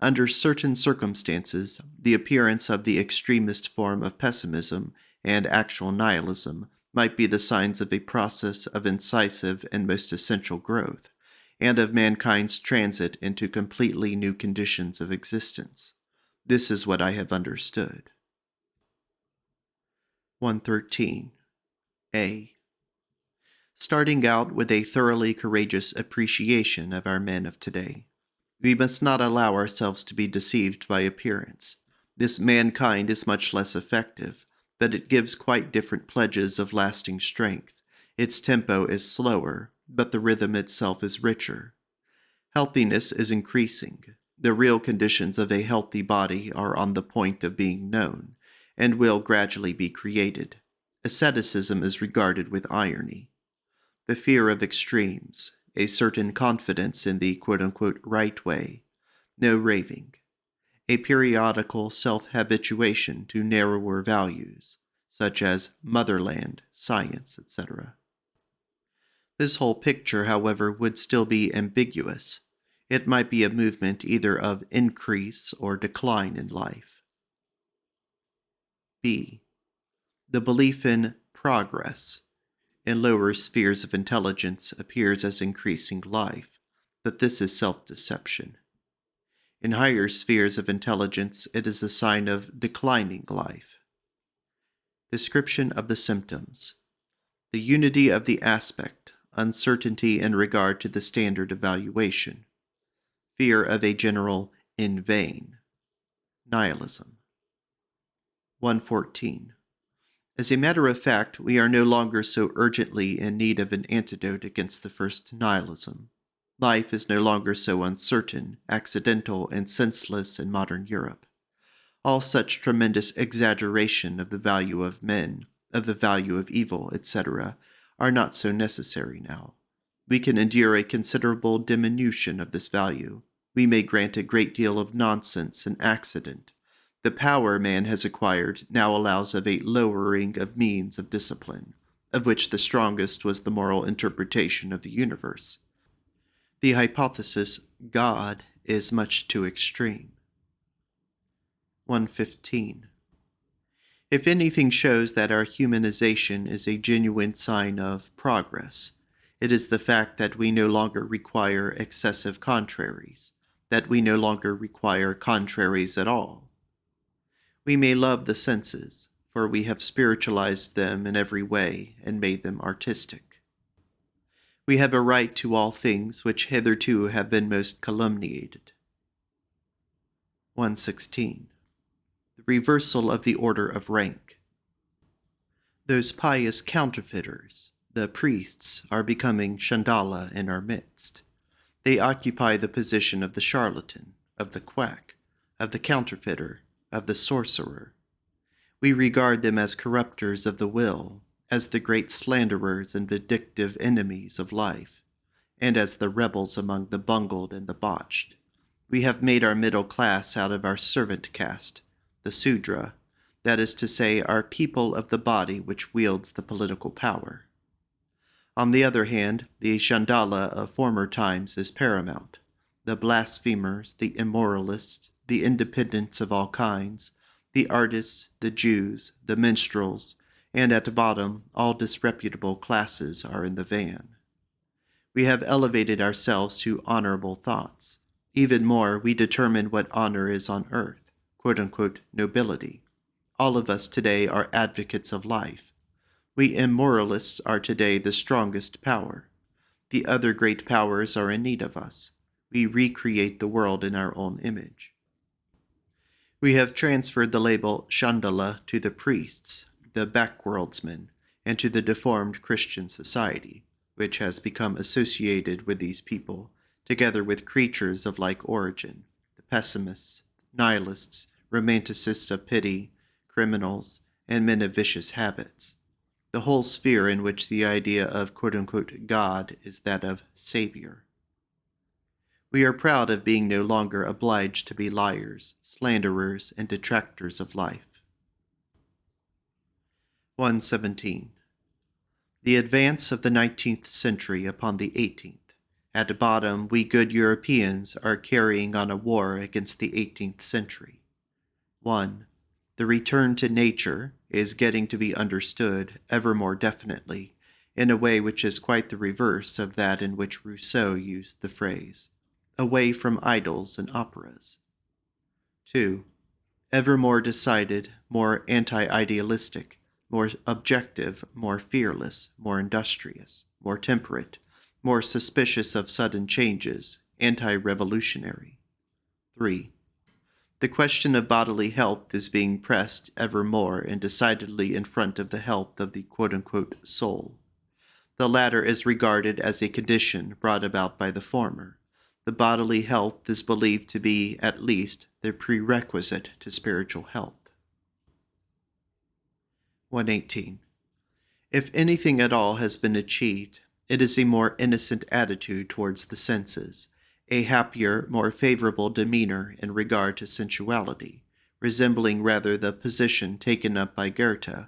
Under certain circumstances, the appearance of the extremist form of pessimism and actual nihilism might be the signs of a process of incisive and most essential growth, and of mankind's transit into completely new conditions of existence. This is what I have understood. 113. A. Starting out with a thoroughly courageous appreciation of our men of today. We must not allow ourselves to be deceived by appearance. This mankind is much less effective, but it gives quite different pledges of lasting strength. Its tempo is slower, but the rhythm itself is richer. Healthiness is increasing. The real conditions of a healthy body are on the point of being known, and will gradually be created. Asceticism is regarded with irony. The fear of extremes, a certain confidence in the quote-unquote right way, no raving, a periodical self-habituation to narrower values, such as motherland, science, etc. This whole picture, however, would still be ambiguous. It might be a movement either of increase or decline in life. B. The belief in progress in lower spheres of intelligence appears as increasing life, but this is self-deception. In higher spheres of intelligence, it is a sign of declining life. Description of the symptoms. The unity of the aspect, uncertainty in regard to the standard of valuation, fear of a general in vain, nihilism. 114. As a matter of fact, we are no longer so urgently in need of an antidote against the first nihilism. Life is no longer so uncertain, accidental, and senseless in modern Europe. All such tremendous exaggeration of the value of men, of the value of evil, etc., are not so necessary now. We can endure a considerable diminution of this value. We may grant a great deal of nonsense and accident. The power man has acquired now allows of a lowering of means of discipline, of which the strongest was the moral interpretation of the universe. The hypothesis, God, is much too extreme. 115. If anything shows that our humanization is a genuine sign of progress, it is the fact that we no longer require excessive contraries, that we no longer require contraries at all. We may love the senses, for we have spiritualized them in every way and made them artistic. We have a right to all things which hitherto have been most calumniated. 116. The reversal of the order of rank. Those pious counterfeiters, the priests, are becoming Chandala in our midst. They occupy the position of the charlatan, of the quack, of the counterfeiter, of the sorcerer. We regard them as corrupters of the will, as the great slanderers and vindictive enemies of life, and as the rebels among the bungled and the botched. We have made our middle class out of our servant caste, the Sudra, that is to say, our people of the body which wields the political power. On the other hand, the Chandala of former times is paramount. The blasphemers, the immoralists, the independents of all kinds, the artists, the Jews, the minstrels, and at bottom all disreputable classes are in the van. We have elevated ourselves to honorable thoughts. Even more, we determine what honor is on earth, quote-unquote nobility. All of us today are advocates of life. We immoralists are today the strongest power. The other great powers are in need of us. We recreate the world in our own image. We have transferred the label Chandala to the priests, the backworldsmen, and to the deformed Christian society, which has become associated with these people, together with creatures of like origin, the pessimists, nihilists, romanticists of pity, criminals, and men of vicious habits. The whole sphere in which the idea of quote-unquote God is that of Savior. We are proud of being no longer obliged to be liars, slanderers, and detractors of life. 117. The advance of the 19th century upon the 18th. At bottom, we good Europeans are carrying on a war against the 18th century. 1. The return to nature is getting to be understood ever more definitely, in a way which is quite the reverse of that in which Rousseau used the phrase, away from idols and operas. 2. Ever more decided, more anti-idealistic, more objective, more fearless, more industrious, more temperate, more suspicious of sudden changes, anti-revolutionary. 3. The question of bodily health is being pressed ever more and decidedly in front of the health of the quote-unquote soul. The latter is regarded as a condition brought about by the former. The bodily health is believed to be, at least, the prerequisite to spiritual health. 118. If anything at all has been achieved, it is a more innocent attitude towards the senses, a happier, more favorable demeanor in regard to sensuality, resembling rather the position taken up by Goethe.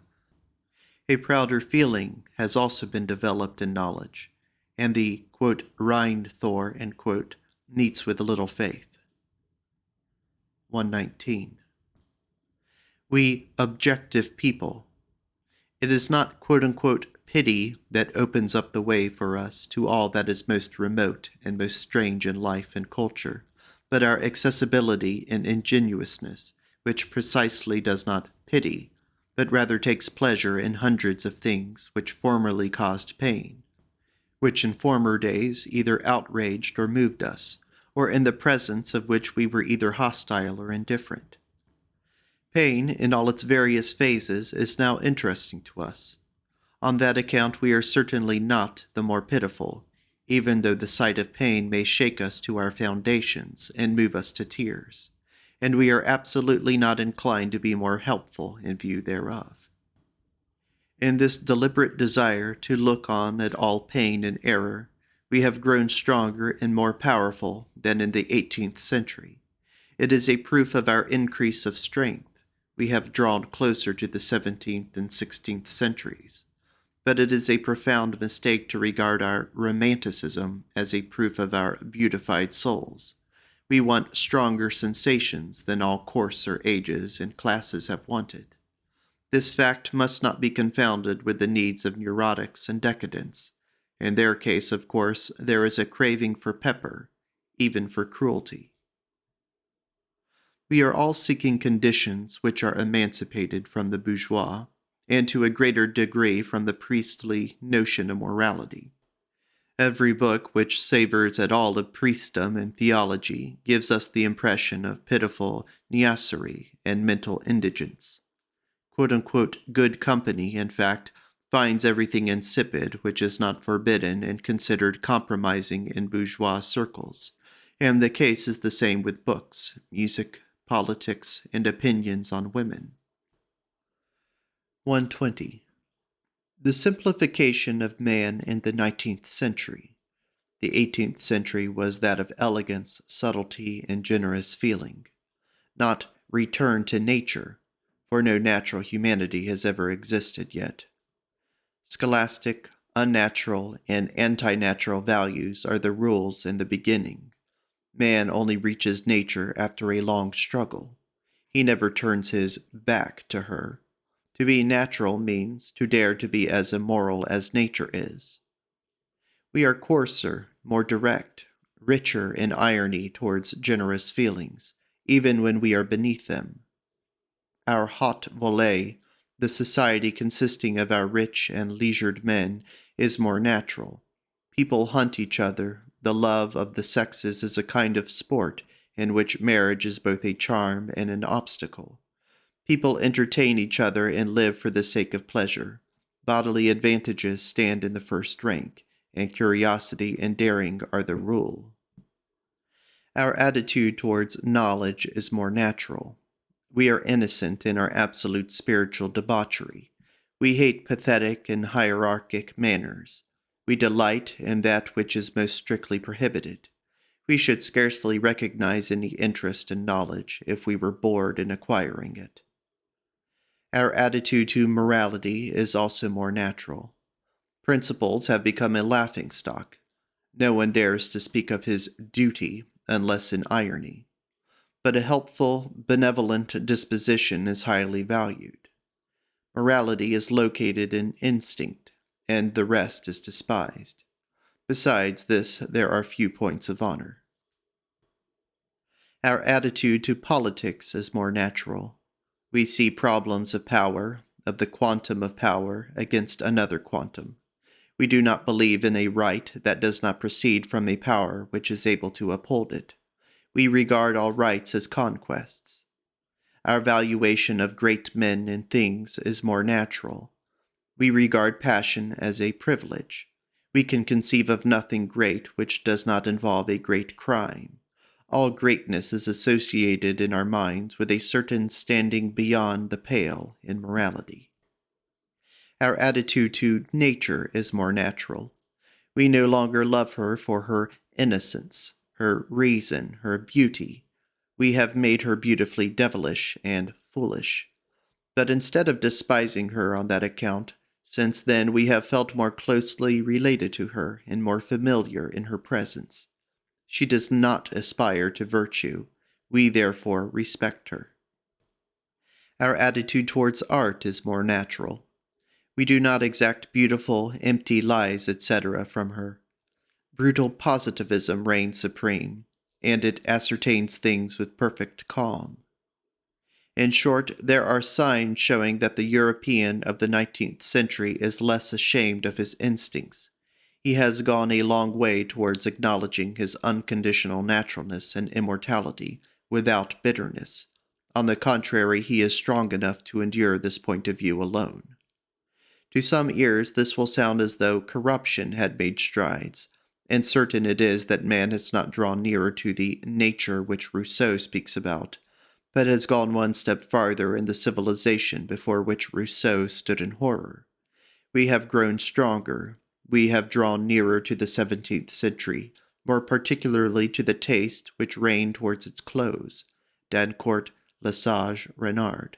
A prouder feeling has also been developed in knowledge, and the, quote, rein Thor, end quote, meets with little faith. 119. We objective people. It is not, quote-unquote, pity that opens up the way for us to all that is most remote and most strange in life and culture, but our accessibility and ingenuousness, which precisely does not pity, but rather takes pleasure in hundreds of things which formerly caused pain, which in former days either outraged or moved us, or in the presence of which we were either hostile or indifferent. Pain, in all its various phases, is now interesting to us. On that account we are certainly not the more pitiful, even though the sight of pain may shake us to our foundations and move us to tears, and we are absolutely not inclined to be more helpful in view thereof. In this deliberate desire to look on at all pain and error, we have grown stronger and more powerful than in the 18th century. It is a proof of our increase of strength. We have drawn closer to the 17th and 16th centuries. But it is a profound mistake to regard our romanticism as a proof of our beautified souls. We want stronger sensations than all coarser ages and classes have wanted. This fact must not be confounded with the needs of neurotics and decadents. In their case, of course, there is a craving for pepper, even for cruelty. We are all seeking conditions which are emancipated from the bourgeois, and to a greater degree from the priestly notion of morality. Every book which savors at all of priestdom and theology gives us the impression of pitiful niaiserie and mental indigence. Quote-unquote good company, in fact, finds everything insipid which is not forbidden and considered compromising in bourgeois circles, and the case is the same with books, music, politics, and opinions on women. 120. The simplification of man in the 19th century. The 18th century was that of elegance, subtlety, and generous feeling. Not return to nature, for no natural humanity has ever existed yet. Scholastic, unnatural, and anti-natural values are the rules in the beginning. Man only reaches nature after a long struggle. He never turns his back to her. To be natural means to dare to be as immoral as nature is. We are coarser, more direct, richer in irony towards generous feelings, even when we are beneath them. Our haute volée, the society consisting of our rich and leisured men, is more natural. People hunt each other. The love of the sexes is a kind of sport in which marriage is both a charm and an obstacle. People entertain each other and live for the sake of pleasure. bodily advantages stand in the first rank, and curiosity and daring are the rule. Our attitude towards knowledge is more natural. We are innocent in our absolute spiritual debauchery. We hate pathetic and hierarchic manners. We delight in that which is most strictly prohibited. We should scarcely recognize any interest in knowledge if we were bored in acquiring it. Our attitude to morality is also more natural. Principles have become a laughingstock. No one dares to speak of his duty unless in irony. But a helpful, benevolent disposition is highly valued. Morality is located in instinct, and the rest is despised. Besides this, there are few points of honor. Our attitude to politics is more natural. We see problems of power, of the quantum of power, against another quantum. We do not believe in a right that does not proceed from a power which is able to uphold it. We regard all rights as conquests. Our valuation of great men and things is more natural. We regard passion as a privilege. We can conceive of nothing great which does not involve a great crime. All greatness is associated in our minds with a certain standing beyond the pale in morality. Our attitude to nature is more natural. We no longer love her for her innocence, her reason, her beauty. We have made her beautifully devilish and foolish. But instead of despising her on that account, since then we have felt more closely related to her and more familiar in her presence. She does not aspire to virtue. We therefore respect her. Our attitude towards art is more natural. We do not exact beautiful, empty lies, etc. from her. Brutal positivism reigns supreme, and it ascertains things with perfect calm. In short, there are signs showing that the European of the 19th century is less ashamed of his instincts. He has gone a long way towards acknowledging his unconditional naturalness and immortality without bitterness. On the contrary, he is strong enough to endure this point of view alone. To some ears this will sound as though corruption had made strides, and certain it is that man has not drawn nearer to the nature which Rousseau speaks about, but has gone one step farther in the civilization before which Rousseau stood in horror. We have grown stronger. We have drawn nearer to the 17th century, more particularly to the taste which reigned towards its close. Dancourt, Lesage, Renard.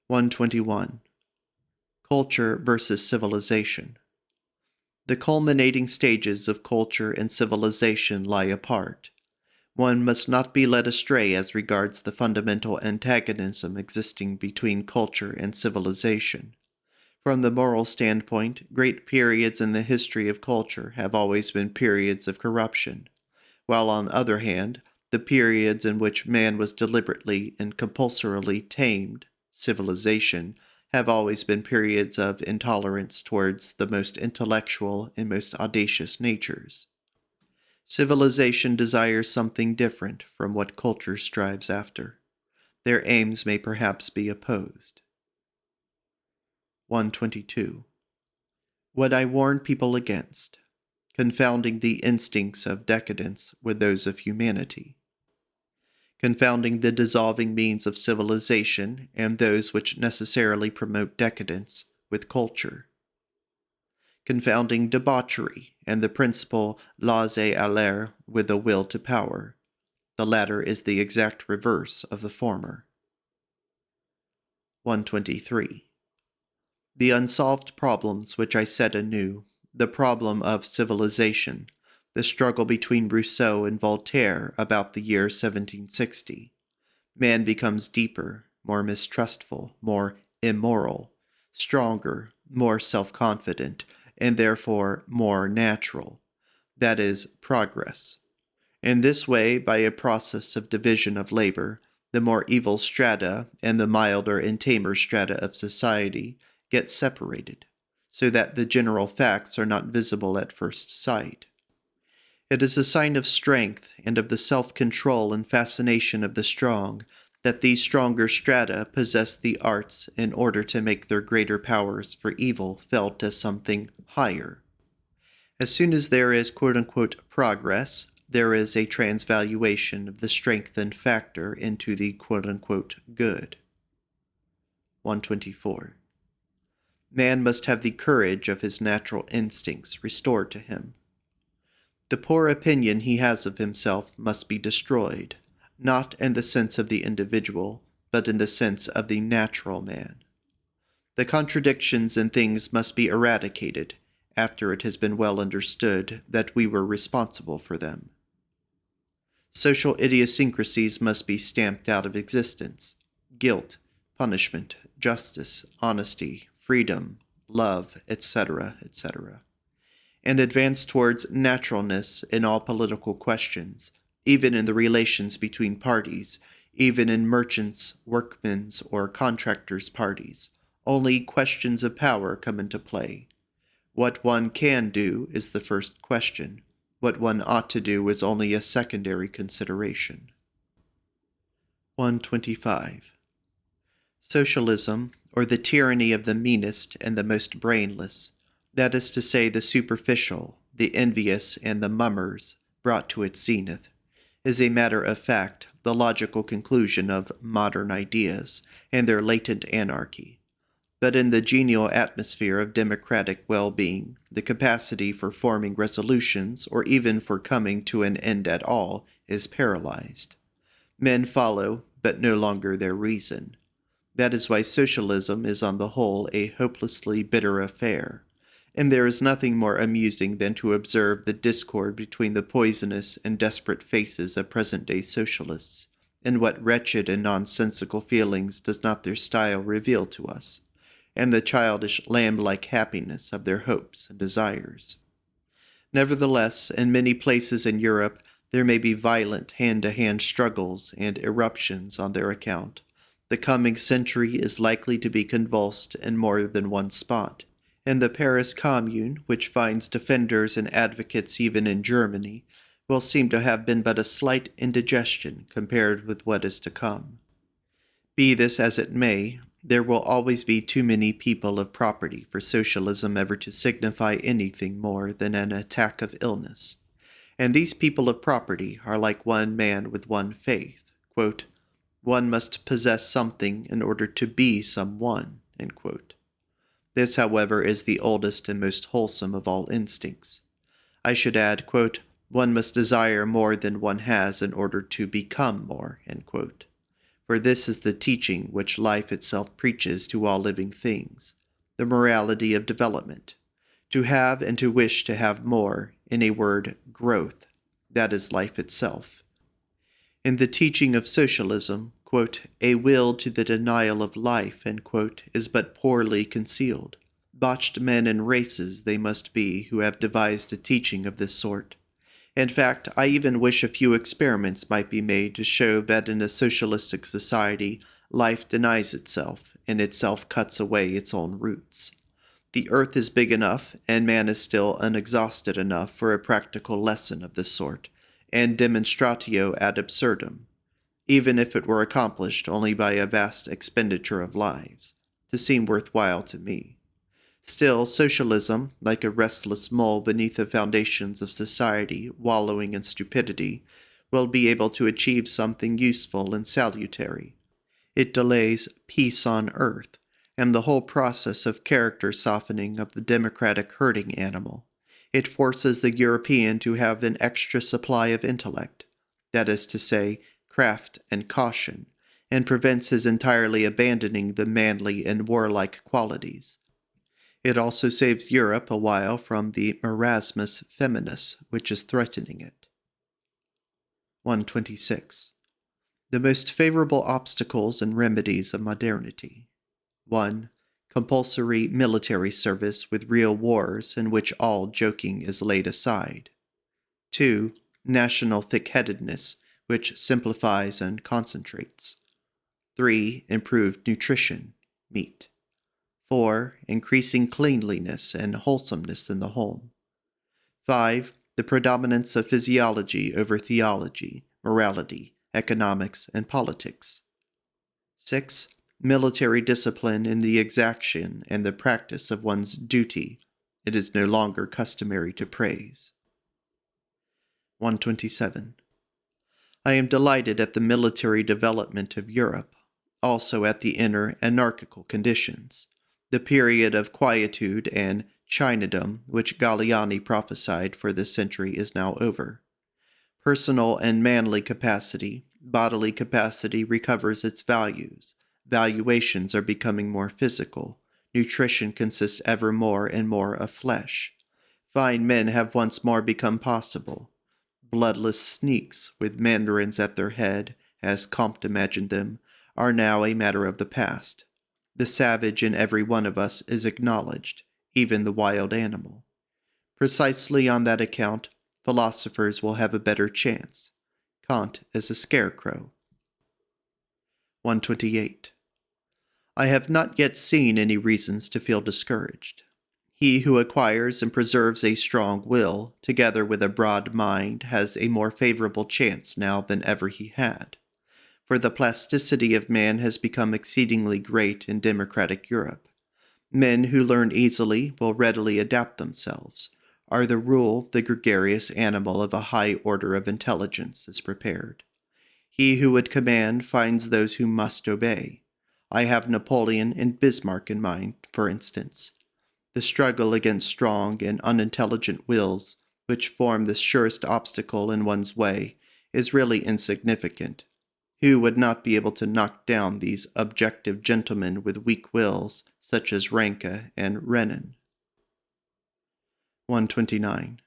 121. Culture versus civilization. The culminating stages of culture and civilization lie apart. One must not be led astray as regards the fundamental antagonism existing between culture and civilization. From the moral standpoint, great periods in the history of culture have always been periods of corruption, while on the other hand, the periods in which man was deliberately and compulsorily tamed, civilization, have always been periods of intolerance towards the most intellectual and most audacious natures. Civilization desires something different from what culture strives after. Their aims may perhaps be opposed. 122. What I warn people against: confounding the instincts of decadence with those of humanity. Confounding the dissolving means of civilization and those which necessarily promote decadence with culture. Confounding debauchery and the principle laissez-aller with the will to power. The latter is the exact reverse of the former. 123. The unsolved problems which I set anew, the problem of civilization, the struggle between Rousseau and Voltaire about the year 1760. Man becomes deeper, more mistrustful, more immoral, stronger, more self-confident, and therefore more natural. That is, progress. In this way, by a process of division of labor, the more evil strata and the milder and tamer strata of society get separated, so that the general facts are not visible at first sight. It is a sign of strength and of the self-control and fascination of the strong that these stronger strata possess the arts in order to make their greater powers for evil felt as something higher. As soon as there is quote-unquote progress, there is a transvaluation of the strengthened factor into the quote-unquote good. 124. Man must have the courage of his natural instincts restored to him. The poor opinion he has of himself must be destroyed, not in the sense of the individual, but in the sense of the natural man. The contradictions in things must be eradicated, after it has been well understood that we were responsible for them. Social idiosyncrasies must be stamped out of existence. Guilt, punishment, justice, honesty, freedom, love, etc., etc., and advance towards naturalness in all political questions, even in the relations between parties, even in merchants', workmen's, or contractors' parties. Only questions of power come into play. What one can do is the first question. What one ought to do is only a secondary consideration. 125. Socialism, or the tyranny of the meanest and the most brainless, that is to say the superficial, the envious, and the mummers, brought to its zenith, is a matter of fact the logical conclusion of modern ideas and their latent anarchy. But in the genial atmosphere of democratic well-being, the capacity for forming resolutions, or even for coming to an end at all, is paralyzed. Men follow, but no longer their reason. That is why socialism is on the whole a hopelessly bitter affair, and there is nothing more amusing than to observe the discord between the poisonous and desperate faces of present-day socialists, and what wretched and nonsensical feelings does not their style reveal to us, and the childish lamb-like happiness of their hopes and desires. Nevertheless, in many places in Europe there may be violent hand-to-hand struggles and eruptions on their account. The coming century is likely to be convulsed in more than one spot, and the Paris Commune, which finds defenders and advocates even in Germany, will seem to have been but a slight indigestion compared with what is to come. Be this as it may, there will always be too many people of property for socialism ever to signify anything more than an attack of illness. And these people of property are like one man with one faith. Quote, one must possess something in order to be someone. End quote. This, however, is the oldest and most wholesome of all instincts. I should add, quote, one must desire more than one has in order to become more. End quote. For this is the teaching which life itself preaches to all living things, the morality of development. To have and to wish to have more, in a word, growth, that is life itself. In the teaching of socialism, quote, a will to the denial of life, end quote, is but poorly concealed. Botched men and races they must be who have devised a teaching of this sort. In fact, I even wish a few experiments might be made to show that in a socialistic society, life denies itself, and itself cuts away its own roots. The earth is big enough, and man is still unexhausted enough for a practical lesson of this sort, and demonstratio ad absurdum, even if it were accomplished only by a vast expenditure of lives, to seem worthwhile to me. Still, socialism, like a restless mole beneath the foundations of society wallowing in stupidity, will be able to achieve something useful and salutary. It delays peace on earth, and the whole process of character softening of the democratic herding animal. It forces the European to have an extra supply of intellect, that is to say, craft and caution, and prevents his entirely abandoning the manly and warlike qualities. It also saves Europe a while from the marasmus feminis, which is threatening it. 126. The most favorable obstacles and remedies of modernity. 1. Compulsory military service with real wars in which all joking is laid aside. 2. National thick-headedness, which simplifies and concentrates. 3. Improved nutrition, meat. 4. Increasing cleanliness and wholesomeness in the home. 5. The predominance of physiology over theology, morality, economics, and politics. 6. Military discipline in the exaction and the practice of one's duty. It is no longer customary to praise. 127. I am delighted at the military development of Europe, also at the inner anarchical conditions. The period of quietude and Chinadom which Galliani prophesied for this century is now over. Personal and manly capacity, bodily capacity recovers its values. Valuations are becoming more physical. Nutrition consists ever more and more of flesh. Fine men have once more become possible. Bloodless sneaks, with mandarins at their head, as Comte imagined them, are now a matter of the past. The savage in every one of us is acknowledged, even the wild animal. Precisely on that account, philosophers will have a better chance. Kant is a scarecrow. 128. I have not yet seen any reasons to feel discouraged. He who acquires and preserves a strong will, together with a broad mind, has a more favorable chance now than ever he had. For the plasticity of man has become exceedingly great in democratic Europe. Men who learn easily will readily adapt themselves. Are the rule, the gregarious animal of a high order of intelligence is prepared. He who would command finds those who must obey. I have Napoleon and Bismarck in mind, for instance. The struggle against strong and unintelligent wills, which form the surest obstacle in one's way, is really insignificant. Who would not be able to knock down these objective gentlemen with weak wills, such as Ranke and Renan? 129.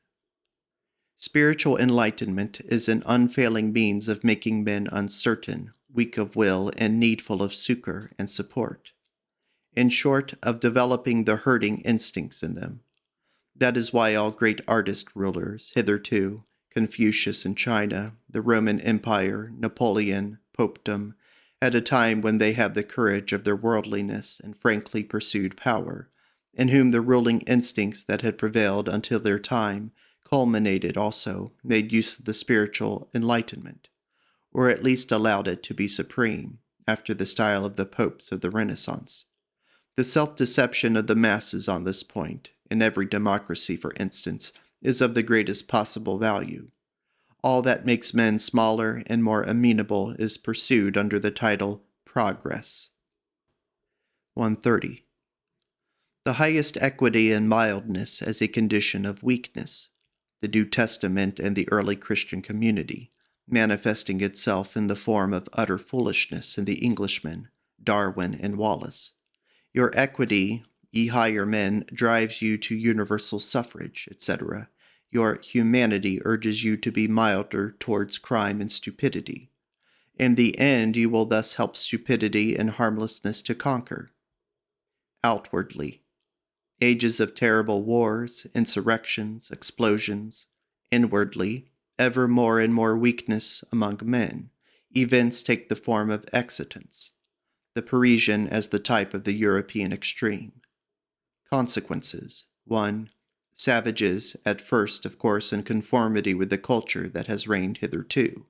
Spiritual enlightenment is an unfailing means of making men uncertain, weak of will, and needful of succor and support. In short, of developing the herding instincts in them. That is why all great artist rulers, hitherto, Confucius in China, the Roman Empire, Napoleon, Popedom, at a time when they had the courage of their worldliness and frankly pursued power, in whom the ruling instincts that had prevailed until their time culminated also, made use of the spiritual enlightenment, or at least allowed it to be supreme, after the style of the popes of the Renaissance. The self-deception of the masses on this point, in every democracy for instance, is of the greatest possible value. All that makes men smaller and more amenable is pursued under the title progress. 130. The highest equity and mildness as a condition of weakness. The New Testament and the early Christian community, manifesting itself in the form of utter foolishness in the Englishmen, Darwin and Wallace. Your equity, ye higher men, drives you to universal suffrage, etc. Your humanity urges you to be milder towards crime and stupidity. In the end, you will thus help stupidity and harmlessness to conquer. Outwardly, ages of terrible wars, insurrections, explosions. Inwardly, ever more and more weakness among men. Events take the form of excitants. The Parisian as the type of the European extreme. Consequences. 1. Savages, at first, of course, in conformity with the culture that has reigned hitherto.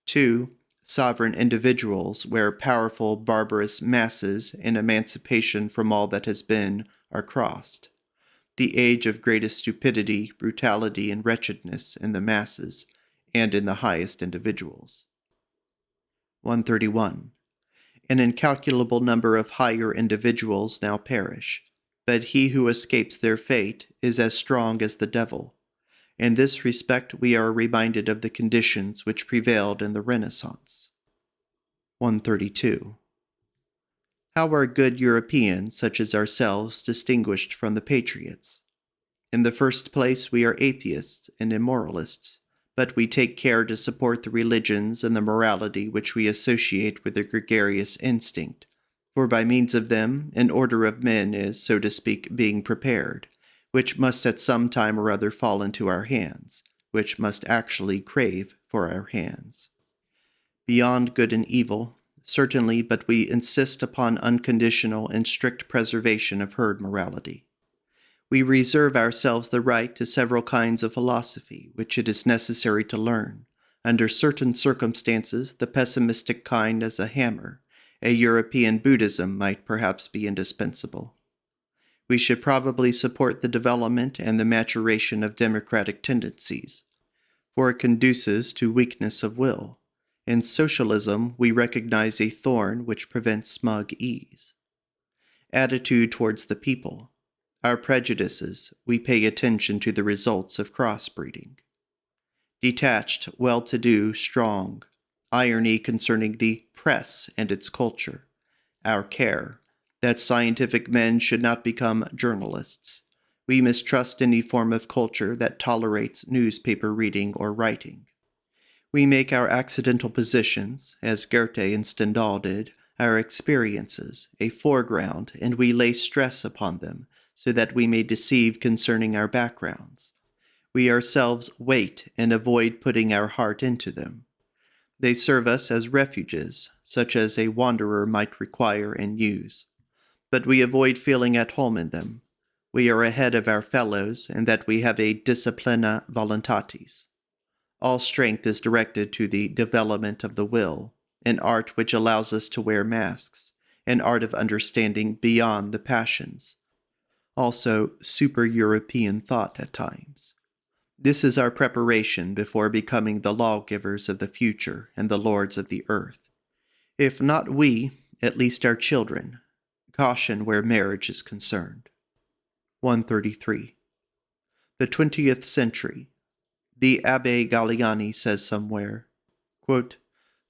2. Sovereign individuals, where powerful, barbarous masses, in emancipation from all that has been, are crossed. The age of greatest stupidity, brutality, and wretchedness in the masses, and in the highest individuals. 131. An incalculable number of higher individuals now perish, but he who escapes their fate is as strong as the devil. In this respect we are reminded of the conditions which prevailed in the Renaissance. 132. How are good Europeans, such as ourselves, distinguished from the patriots? In the first place, we are atheists and immoralists, but we take care to support the religions and the morality which we associate with the gregarious instinct, for by means of them an order of men is, so to speak, being prepared, which must at some time or other fall into our hands, which must actually crave for our hands. Beyond good and evil, certainly, but we insist upon unconditional and strict preservation of herd morality. We reserve ourselves the right to several kinds of philosophy, which it is necessary to learn, under certain circumstances the pessimistic kind as a hammer, A European Buddhism might perhaps be indispensable. We should probably support the development and the maturation of democratic tendencies, for it conduces to weakness of will. In socialism, we recognize a thorn which prevents smug ease. Attitude towards the people. Our prejudices, we pay attention to the results of crossbreeding. Detached, well-to-do, strong. Irony concerning the press and its culture. Our care, that scientific men should not become journalists. We mistrust any form of culture that tolerates newspaper reading or writing. We make our accidental positions, as Goethe and Stendhal did, our experiences, a foreground, and we lay stress upon them, so that we may deceive concerning our backgrounds. We ourselves wait and avoid putting our heart into them. They serve us as refuges, such as a wanderer might require and use. But we avoid feeling at home in them. We are ahead of our fellows, and that we have a disciplina voluntatis. All strength is directed to the development of the will, an art which allows us to wear masks, an art of understanding beyond the passions. Also, super-European thought at times. This is our preparation before becoming the lawgivers of the future and the lords of the earth. If not we, at least our children. Caution where marriage is concerned. 133. The 20th century. The Abbé Galliani says somewhere, quote,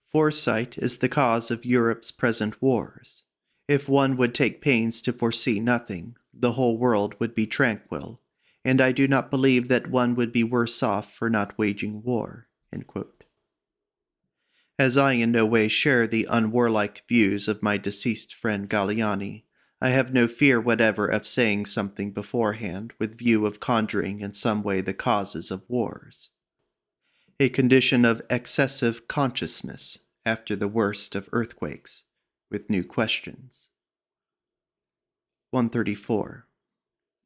"Foresight is the cause of Europe's present wars. If one would take pains to foresee nothing, the whole world would be tranquil, and I do not believe that one would be worse off for not waging war." End quote. As I in no way share the unwarlike views of my deceased friend Galliani, I have no fear whatever of saying something beforehand with view of conjuring in some way the causes of wars. A condition of excessive consciousness after the worst of earthquakes, with new questions. 134.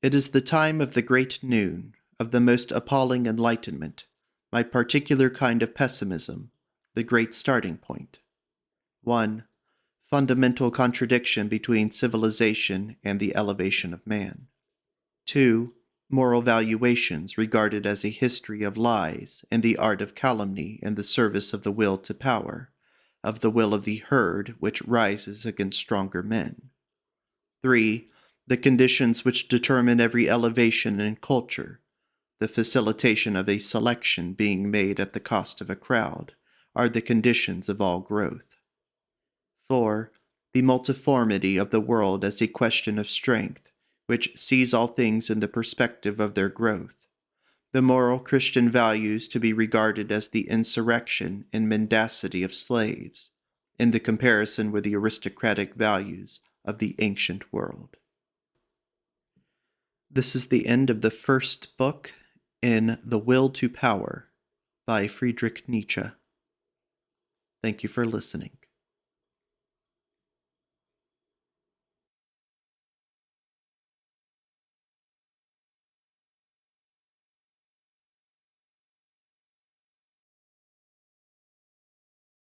It is the time of the great noon, of the most appalling enlightenment, my particular kind of pessimism, the great starting point. 1. Fundamental contradiction between civilization and the elevation of man. 2. Moral valuations regarded as a history of lies and the art of calumny in the service of the will to power, of the will of the herd which rises against stronger men. 3. The conditions which determine every elevation in culture, the facilitation of a selection being made at the cost of a crowd, are the conditions of all growth. 4. The multiformity of the world as a question of strength, which sees all things in the perspective of their growth. The moral Christian values to be regarded as the insurrection and mendacity of slaves, in the comparison with the aristocratic values of the ancient world. This is the end of the first book in The Will to Power by Friedrich Nietzsche. Thank you for listening.